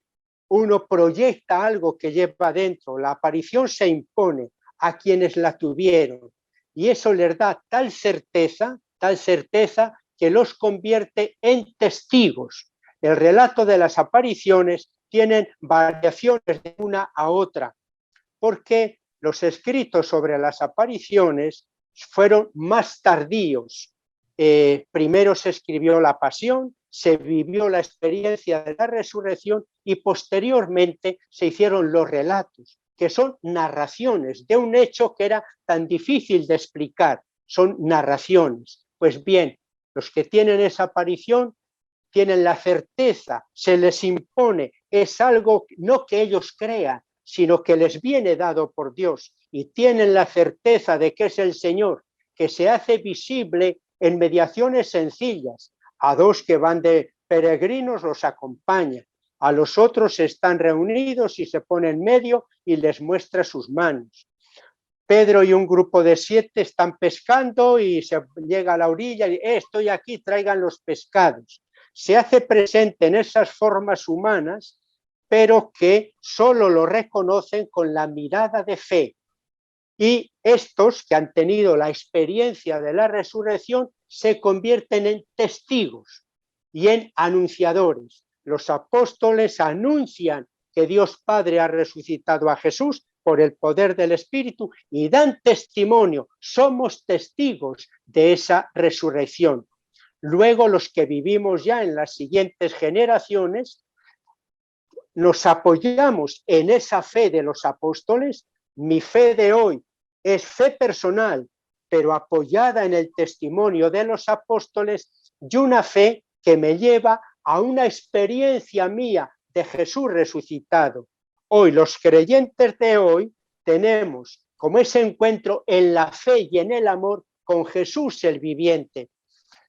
uno proyecta algo que lleva dentro, la aparición se impone a quienes la tuvieron y eso les da tal certeza que los convierte en testigos. El relato de las apariciones tienen variaciones de una a otra, porque los escritos sobre las apariciones fueron más tardíos. Primero se escribió la pasión, se vivió la experiencia de la resurrección y posteriormente se hicieron los relatos, que son narraciones de un hecho que era tan difícil de explicar, son narraciones. Pues bien, los que tienen esa aparición tienen la certeza, se les impone, es algo no que ellos crean, sino que les viene dado por Dios, y tienen la certeza de que es el Señor, que se hace visible en mediaciones sencillas. A dos que van de peregrinos los acompaña, a los otros están reunidos y se pone en medio y les muestra sus manos. Pedro y un grupo de 7 están pescando y se llega a la orilla y estoy aquí, traigan los pescados. Se hace presente en esas formas humanas, pero que solo lo reconocen con la mirada de fe. Y estos que han tenido la experiencia de la resurrección se convierten en testigos y en anunciadores. Los apóstoles anuncian que Dios Padre ha resucitado a Jesús por el poder del Espíritu y dan testimonio, somos testigos de esa resurrección. Luego los que vivimos ya en las siguientes generaciones nos apoyamos en esa fe de los apóstoles. Mi fe de hoy es fe personal, pero apoyada en el testimonio de los apóstoles y una fe que me lleva a una experiencia mía de Jesús resucitado. Hoy, los creyentes de hoy, tenemos como ese encuentro en la fe y en el amor con Jesús el viviente.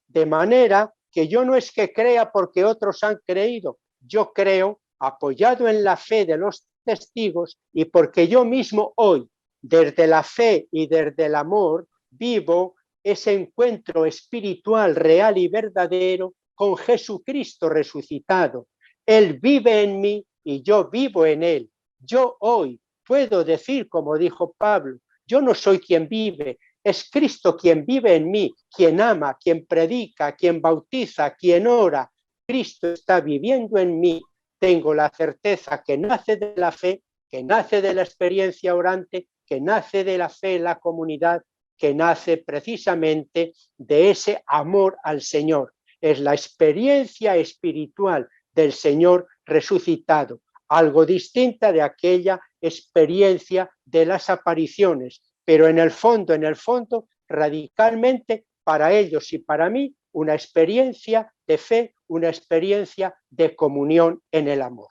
De manera que yo no es que crea porque otros han creído, yo creo apoyado en la fe de los testigos y porque yo mismo hoy, desde la fe y desde el amor, vivo ese encuentro espiritual real y verdadero con Jesucristo resucitado. Él vive en mí y yo vivo en él. Yo hoy puedo decir, como dijo Pablo, yo no soy quien vive, es Cristo quien vive en mí, quien ama, quien predica, quien bautiza, quien ora. Cristo está viviendo en mí. Tengo la certeza que nace de la fe, que nace de la experiencia orante, que nace de la fe en la comunidad, que nace precisamente de ese amor al Señor. Es la experiencia espiritual del Señor resucitado, algo distinta de aquella experiencia de las apariciones, pero en el fondo, radicalmente para ellos y para mí, una experiencia de fe, una experiencia de comunión en el amor.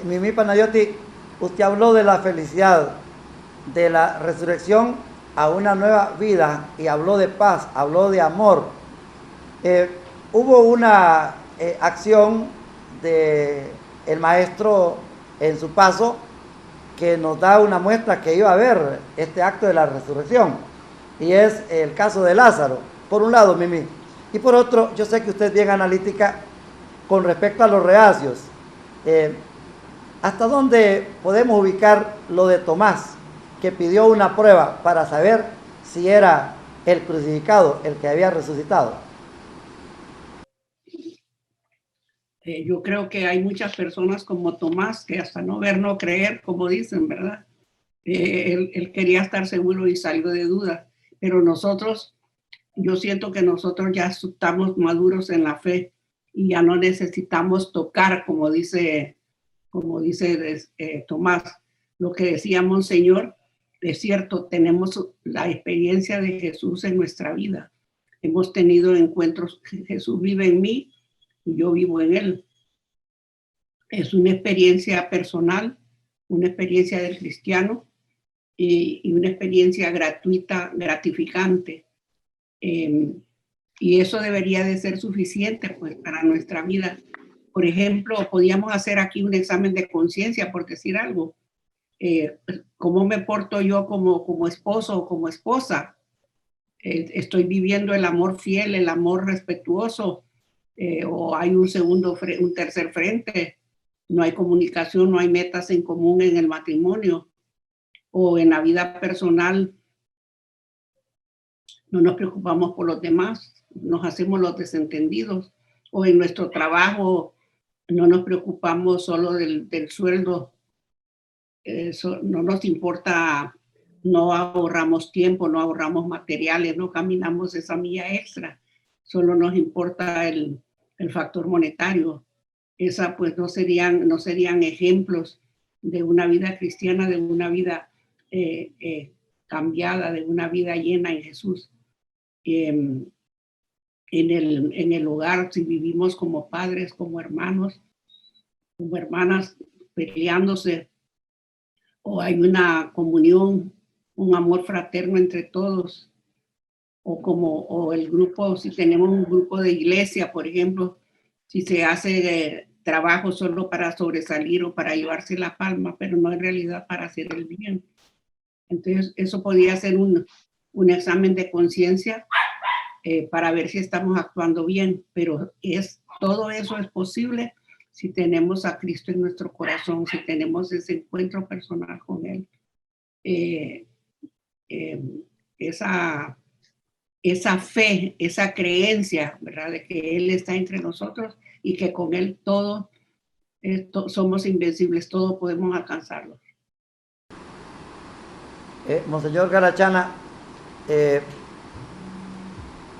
Mimi Panayoti, usted habló de la felicidad, de la resurrección a una nueva vida y habló de paz, habló de amor. Hubo una acción del maestro en su paso que nos da una muestra que iba a haber este acto de la resurrección, y es el caso de Lázaro, por un lado, Mimi, y por otro, yo sé que usted es bien analítica con respecto a los reacios. ¿Hasta dónde podemos ubicar lo de Tomás, que pidió una prueba para saber si era el crucificado el que había resucitado? Yo creo que hay muchas personas como Tomás que hasta no ver, no creer, como dicen, ¿verdad? Él quería estar seguro y salió de duda, pero nosotros, yo siento que nosotros ya estamos maduros en la fe y ya no necesitamos tocar, como dice Tomás. Lo que decía Monseñor, es cierto, tenemos la experiencia de Jesús en nuestra vida. Hemos tenido encuentros, Jesús vive en mí y yo vivo en él. Es una experiencia personal, una experiencia del cristiano y una experiencia gratuita, gratificante. Y eso debería de ser suficiente pues, para nuestra vida. Por ejemplo, podíamos hacer aquí un examen de conciencia, por decir algo. ¿Cómo me porto yo como esposo o como esposa? ¿Estoy viviendo el amor fiel, el amor respetuoso? ¿O hay un tercer frente? ¿No hay comunicación, no hay metas en común en el matrimonio? ¿O en la vida personal no nos preocupamos por los demás, nos hacemos los desentendidos? ¿O en nuestro trabajo no nos preocupamos solo del sueldo? Eso no nos importa, no ahorramos tiempo, no ahorramos materiales, no caminamos esa milla extra, solo nos importa el factor monetario. Esa pues no serían ejemplos de una vida cristiana, de una vida cambiada, de una vida llena en Jesús. en el hogar, si vivimos como padres, como hermanos, como hermanas peleándose, o hay una comunión, un amor fraterno entre todos, o el grupo, si tenemos un grupo de iglesia, por ejemplo, si se hace trabajo solo para sobresalir o para llevarse la palma, pero no en realidad para hacer el bien. Entonces, eso podría ser un examen de conciencia para ver si estamos actuando bien, pero todo eso es posible si tenemos a Cristo en nuestro corazón, si tenemos ese encuentro personal con Él. Esa fe, esa creencia, ¿verdad? De que Él está entre nosotros y que con Él todo somos invencibles, todo podemos alcanzarlo. Monseñor Garachana,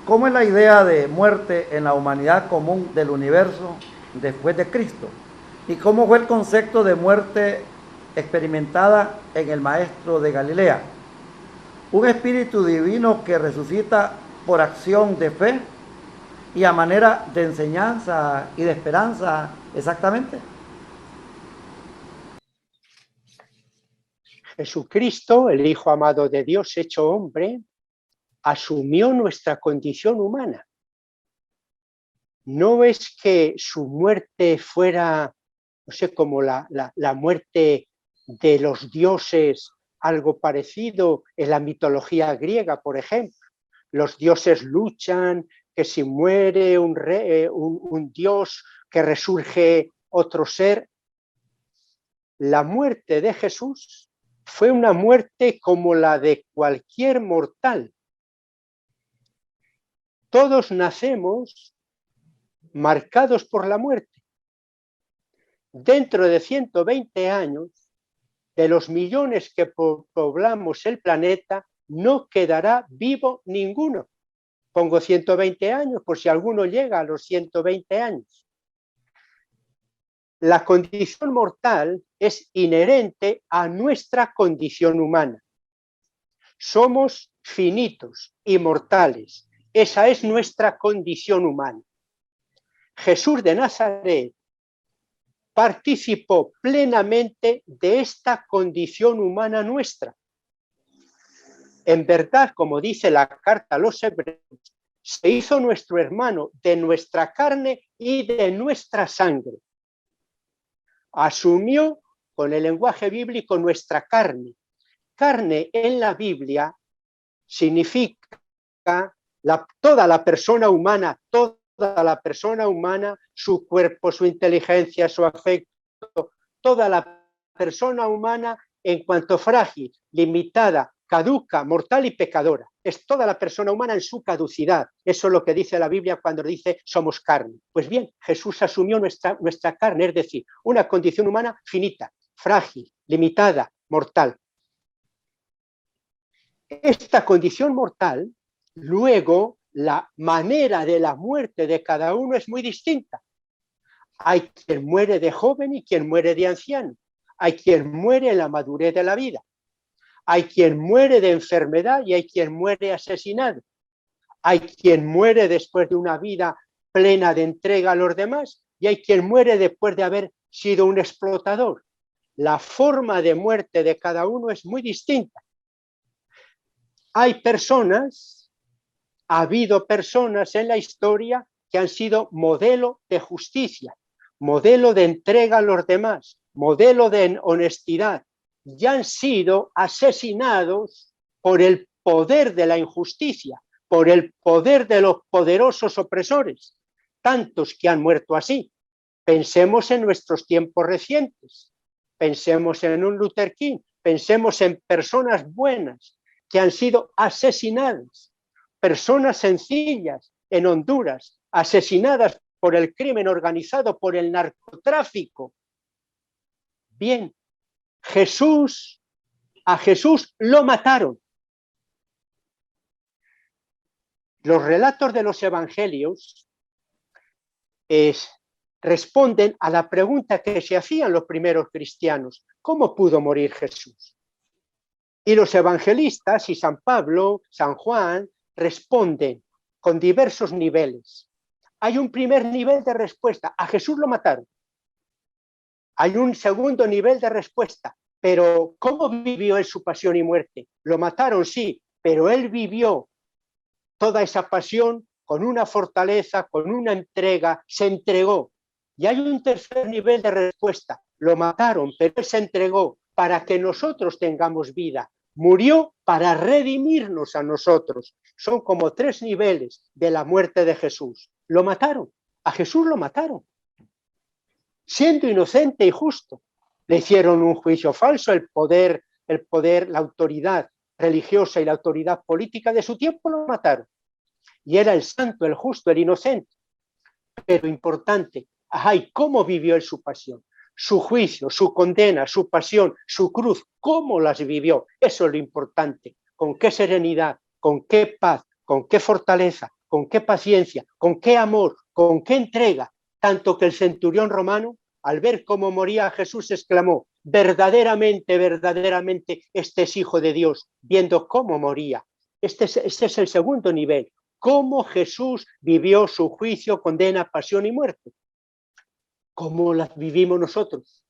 ¿cómo es la idea de muerte en la humanidad común del universo después de Cristo? ¿Y cómo fue el concepto de muerte experimentada en el Maestro de Galilea? ¿Un espíritu divino que resucita por acción de fe y a manera de enseñanza y de esperanza exactamente? Jesucristo, el Hijo amado de Dios hecho hombre, asumió nuestra condición humana. No es que su muerte fuera, no sé, como la muerte de los dioses, algo parecido en la mitología griega, por ejemplo. Los dioses luchan, que si muere un dios, que resurge otro ser. La muerte de Jesús fue una muerte como la de cualquier mortal. Todos nacemos marcados por la muerte. Dentro de 120 años, de los millones que poblamos el planeta, no quedará vivo ninguno. Pongo 120 años por si alguno llega a los 120 años. La condición mortal es inherente a nuestra condición humana. Somos finitos y mortales. Esa es nuestra condición humana. Jesús de Nazaret participó plenamente de esta condición humana nuestra. En verdad, como dice la carta a los Hebreos, se hizo nuestro hermano de nuestra carne y de nuestra sangre. Asumió, con el lenguaje bíblico, nuestra carne. Carne en la Biblia significa toda la persona humana, su cuerpo, su inteligencia, su afecto, toda la persona humana en cuanto frágil, limitada, caduca, mortal y pecadora. Es toda la persona humana en su caducidad. Eso es lo que dice la Biblia cuando dice somos carne. Pues bien, Jesús asumió nuestra carne, es decir, una condición humana finita, frágil, limitada, mortal. Esta condición mortal, luego, la manera de la muerte de cada uno es muy distinta. Hay quien muere de joven y quien muere de anciano. Hay quien muere en la madurez de la vida. Hay quien muere de enfermedad y hay quien muere asesinado. Hay quien muere después de una vida plena de entrega a los demás y hay quien muere después de haber sido un explotador. La forma de muerte de cada uno es muy distinta. Hay personas, ha habido personas en la historia que han sido modelo de justicia, modelo de entrega a los demás, modelo de honestidad, y han sido asesinados por el poder de la injusticia, por el poder de los poderosos opresores, tantos que han muerto así. Pensemos en nuestros tiempos recientes, pensemos en un Luther King, pensemos en personas buenas que han sido asesinadas, personas sencillas en Honduras, asesinadas por el crimen organizado, por el narcotráfico. Bien, a Jesús lo mataron. Los relatos de los evangelios responden a la pregunta que se hacían los primeros cristianos: ¿cómo pudo morir Jesús? Y los evangelistas y San Pablo, San Juan, responden: con diversos niveles. Hay un primer nivel de respuesta. A Jesús lo mataron. Hay un segundo nivel de respuesta. Pero ¿cómo vivió él su pasión y muerte? Lo mataron, sí, pero él vivió toda esa pasión con una fortaleza, con una entrega, se entregó. Y hay un tercer nivel de respuesta. Lo mataron, pero él se entregó para que nosotros tengamos vida. Murió para redimirnos a nosotros. Son como 3 niveles de la muerte de Jesús. Lo mataron, a Jesús lo mataron. Siendo inocente y justo. Le hicieron un juicio falso, el poder, la autoridad religiosa y la autoridad política de su tiempo lo mataron. Y era el santo, el justo, el inocente. Pero importante, ay, ¿cómo vivió él su pasión? Su juicio, su condena, su pasión, su cruz, ¿cómo las vivió? Eso es lo importante. ¿Con qué serenidad, con qué paz, con qué fortaleza, con qué paciencia, con qué amor, con qué entrega? Tanto que el centurión romano, al ver cómo moría Jesús, exclamó, verdaderamente, verdaderamente, este es Hijo de Dios, viendo cómo moría. Este es el segundo nivel. Cómo Jesús vivió su juicio, condena, pasión y muerte. Cómo las vivimos nosotros.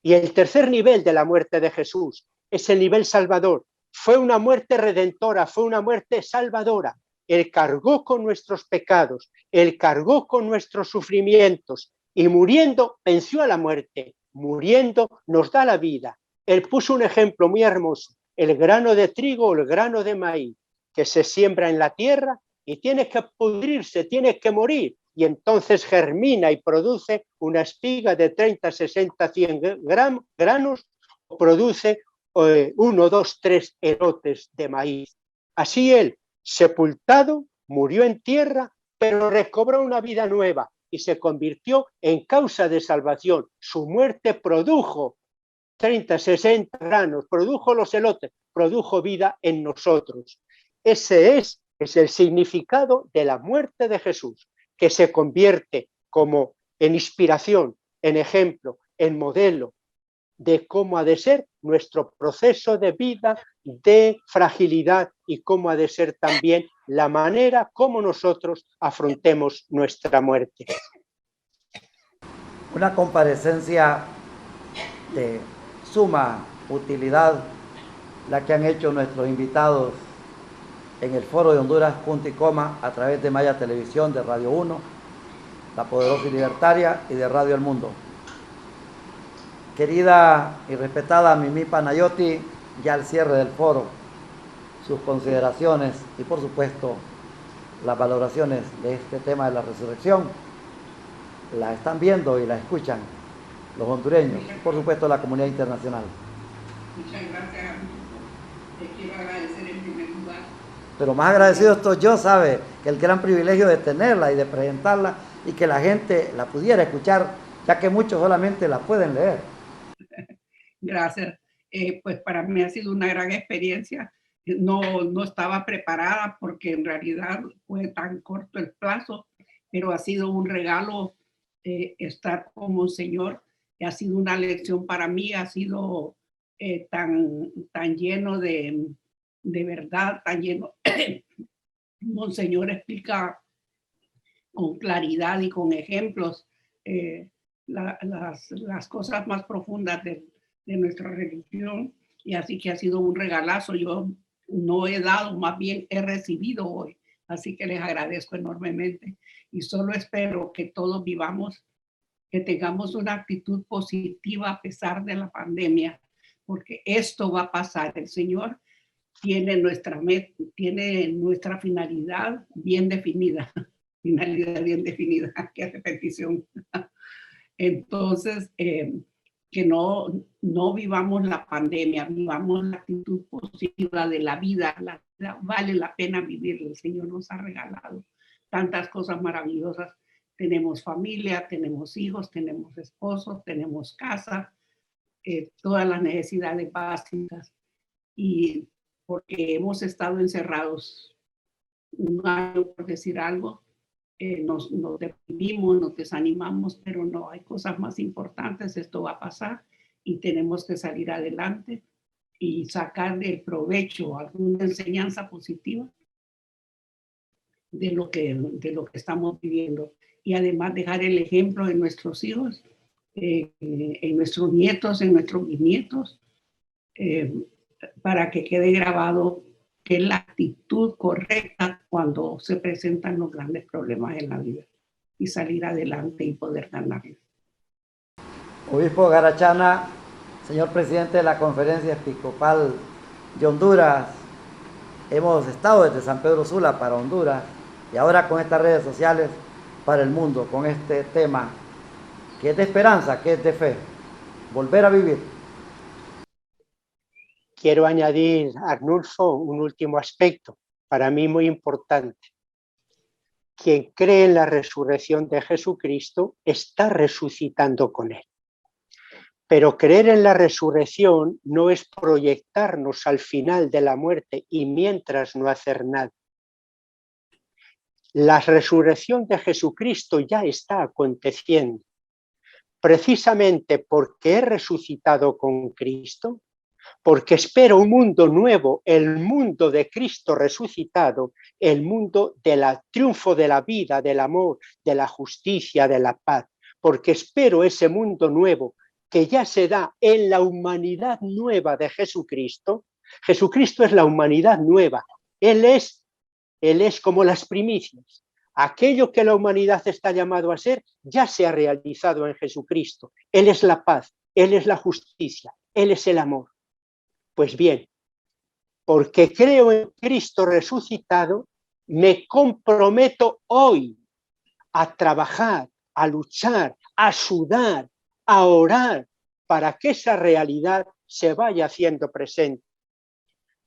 Y el tercer nivel de la muerte de Jesús es el nivel salvador. Fue una muerte redentora, fue una muerte salvadora. Él cargó con nuestros pecados, Él cargó con nuestros sufrimientos y muriendo venció a la muerte. Muriendo nos da la vida. Él puso un ejemplo muy hermoso. El grano de trigo o el grano de maíz que se siembra en la tierra y tiene que pudrirse, tiene que morir. Y entonces germina y produce una espiga de 30, 60, 100 granos, o produce 1, 2, 3 elotes de maíz. Así él, sepultado, murió en tierra, pero recobró una vida nueva y se convirtió en causa de salvación. Su muerte produjo 30, 60 granos, produjo los elotes, produjo vida en nosotros. Ese es el significado de la muerte de Jesús, que se convierte como en inspiración, en ejemplo, en modelo de cómo ha de ser nuestro proceso de vida, de fragilidad y cómo ha de ser también la manera como nosotros afrontemos nuestra muerte. Una comparecencia de suma utilidad la que han hecho nuestros invitados en el Foro de Honduras, punto y coma, a través de Maya Televisión, de Radio 1, La Poderosa y Libertaria y de Radio El Mundo. Querida y respetada Mimi Panayoti, ya al cierre del foro, sus consideraciones y por supuesto las valoraciones de este tema de la resurrección, la están viendo y la escuchan los hondureños y por supuesto la comunidad internacional. Muchas gracias. Te quiero agradecer en primer lugar. Pero más agradecido estoy yo, sabe, que el gran privilegio de tenerla y de presentarla y que la gente la pudiera escuchar, ya que muchos solamente la pueden leer. Gracias. Pues para mí ha sido una gran experiencia. No estaba preparada porque en realidad fue tan corto el plazo, pero ha sido un regalo estar con Monseñor. Ha sido una lección para mí, ha sido tan lleno de verdad, tan lleno. Monseñor explica con claridad y con ejemplos las cosas más profundas de nuestra religión, y así que ha sido un regalazo. Yo no he dado, más bien he recibido hoy, así que les agradezco enormemente y solo espero que todos vivamos, que tengamos una actitud positiva a pesar de la pandemia, porque esto va a pasar. El Señor tiene nuestra finalidad bien definida. Finalidad bien definida, qué repetición. Entonces, que no vivamos la pandemia, vivamos la actitud positiva de la vida. La vida vale la pena vivir. El Señor nos ha regalado tantas cosas maravillosas. Tenemos familia, tenemos hijos, tenemos esposos, tenemos casa, todas las necesidades básicas. Y porque hemos estado encerrados un año, por decir algo, nos deprimimos, nos desanimamos, pero no, hay cosas más importantes. Esto va a pasar y tenemos que salir adelante y sacar del provecho alguna enseñanza positiva de lo que estamos viviendo. Y además dejar el ejemplo en nuestros hijos, en nuestros nietos, en nuestros bisnietos, para que quede grabado que es la actitud correcta cuando se presentan los grandes problemas en la vida y salir adelante y poder ganarlos. Obispo Garachana, señor presidente de la Conferencia Episcopal de Honduras, hemos estado desde San Pedro Sula para Honduras y ahora con estas redes sociales para el mundo, con este tema que es de esperanza, que es de fe, volver a vivir. Quiero añadir, Arnulfo, un último aspecto, para mí muy importante. Quien cree en la resurrección de Jesucristo está resucitando con él. Pero creer en la resurrección no es proyectarnos al final de la muerte y mientras no hacer nada. La resurrección de Jesucristo ya está aconteciendo. Precisamente porque he resucitado con Cristo, porque espero un mundo nuevo, el mundo de Cristo resucitado, el mundo del triunfo de la vida, del amor, de la justicia, de la paz, porque espero ese mundo nuevo que ya se da en la humanidad nueva de Jesucristo. Jesucristo es la humanidad nueva, Él es como las primicias. Aquello que la humanidad está llamado a ser ya se ha realizado en Jesucristo. Él es la paz, Él es la justicia, Él es el amor. Pues bien, porque creo en Cristo resucitado, me comprometo hoy a trabajar, a luchar, a sudar, a orar para que esa realidad se vaya haciendo presente.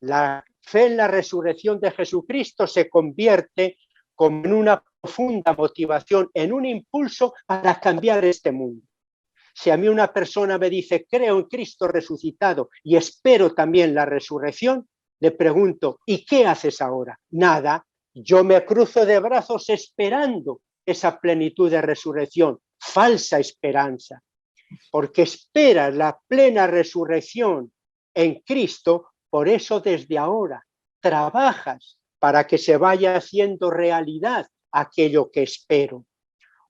La fe en la resurrección de Jesucristo se convierte como en una profunda motivación, en un impulso para cambiar este mundo. Si a mí una persona me dice, creo en Cristo resucitado y espero también la resurrección, le pregunto, ¿y qué haces ahora? Nada, yo me cruzo de brazos esperando esa plenitud de resurrección, falsa esperanza, porque esperas la plena resurrección en Cristo, por eso desde ahora trabajas para que se vaya haciendo realidad aquello que espero.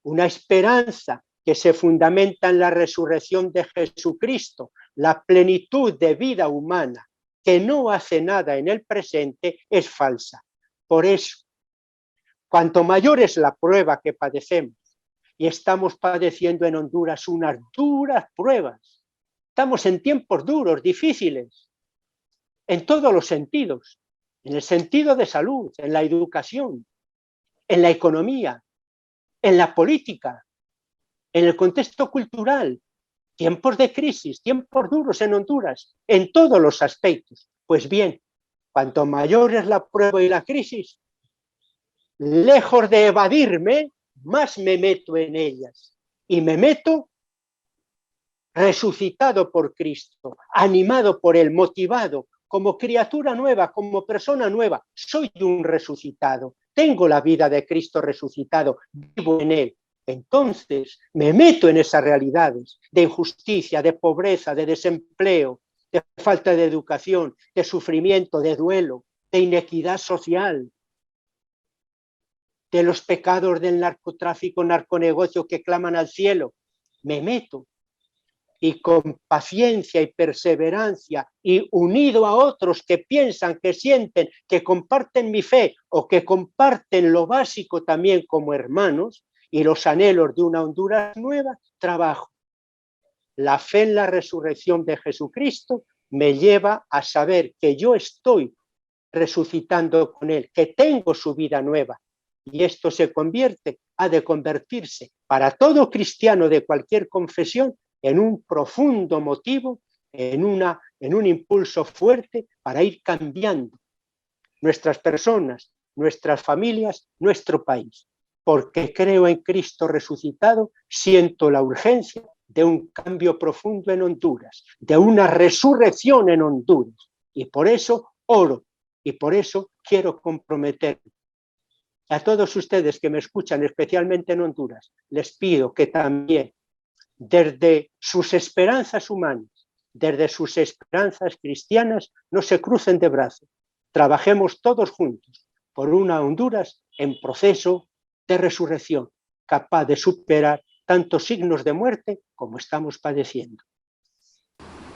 Una esperanza que se fundamenta en la resurrección de Jesucristo, la plenitud de vida humana, que no hace nada en el presente, es falsa. Por eso, cuanto mayor es la prueba que padecemos, y estamos padeciendo en Honduras unas duras pruebas, estamos en tiempos duros, difíciles, en todos los sentidos, en el sentido de salud, en la educación, en la economía, en la política, en el contexto cultural, tiempos de crisis, tiempos duros en Honduras, en todos los aspectos. Pues bien, cuanto mayor es la prueba y la crisis, lejos de evadirme, más me meto en ellas. Y me meto resucitado por Cristo, animado por Él, motivado, como criatura nueva, como persona nueva. Soy un resucitado, tengo la vida de Cristo resucitado, vivo en Él. Entonces me meto en esas realidades de injusticia, de pobreza, de desempleo, de falta de educación, de sufrimiento, de duelo, de inequidad social, de los pecados del narcotráfico, narconegocio que claman al cielo. Me meto y con paciencia y perseverancia y unido a otros que piensan, que sienten, que comparten mi fe o que comparten lo básico también como hermanos y los anhelos de una Honduras nueva, trabajo. La fe en la resurrección de Jesucristo me lleva a saber que yo estoy resucitando con Él, que tengo su vida nueva. Y esto se convierte, ha de convertirse para todo cristiano de cualquier confesión en un profundo motivo, en un impulso fuerte para ir cambiando nuestras personas, nuestras familias, nuestro país. Porque creo en Cristo resucitado, siento la urgencia de un cambio profundo en Honduras, de una resurrección en Honduras. Y por eso oro, y por eso quiero comprometerme. A todos ustedes que me escuchan, especialmente en Honduras, les pido que también, desde sus esperanzas humanas, desde sus esperanzas cristianas, no se crucen de brazos. Trabajemos todos juntos por una Honduras en proceso de resurrección, capaz de superar tantos signos de muerte como estamos padeciendo.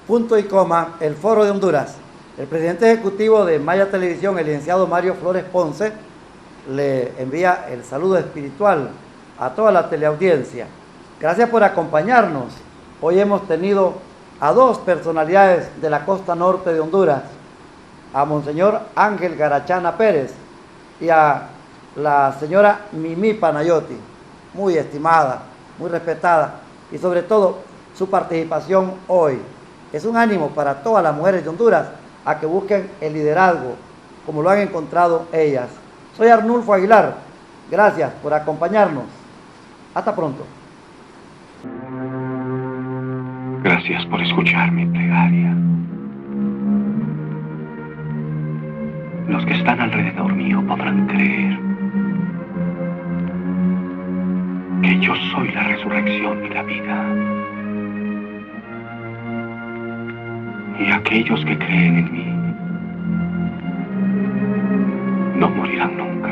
Punto y coma, el Foro de Honduras. El presidente ejecutivo de Maya Televisión, el licenciado Mario Flores Ponce, le envía el saludo espiritual a toda la teleaudiencia. Gracias por acompañarnos. Hoy hemos tenido a dos personalidades de la costa norte de Honduras, a Monseñor Ángel Garachana Pérez y a la señora Mimi Panayotti, muy estimada, muy respetada, y sobre todo su participación hoy. Es un ánimo para todas las mujeres de Honduras a que busquen el liderazgo, como lo han encontrado ellas. Soy Arnulfo Aguilar, gracias por acompañarnos. Hasta pronto. Gracias por escuchar mi plegaria. Los que están alrededor mío podrán creer que yo soy la resurrección y la vida. Y aquellos que creen en mí no morirán nunca.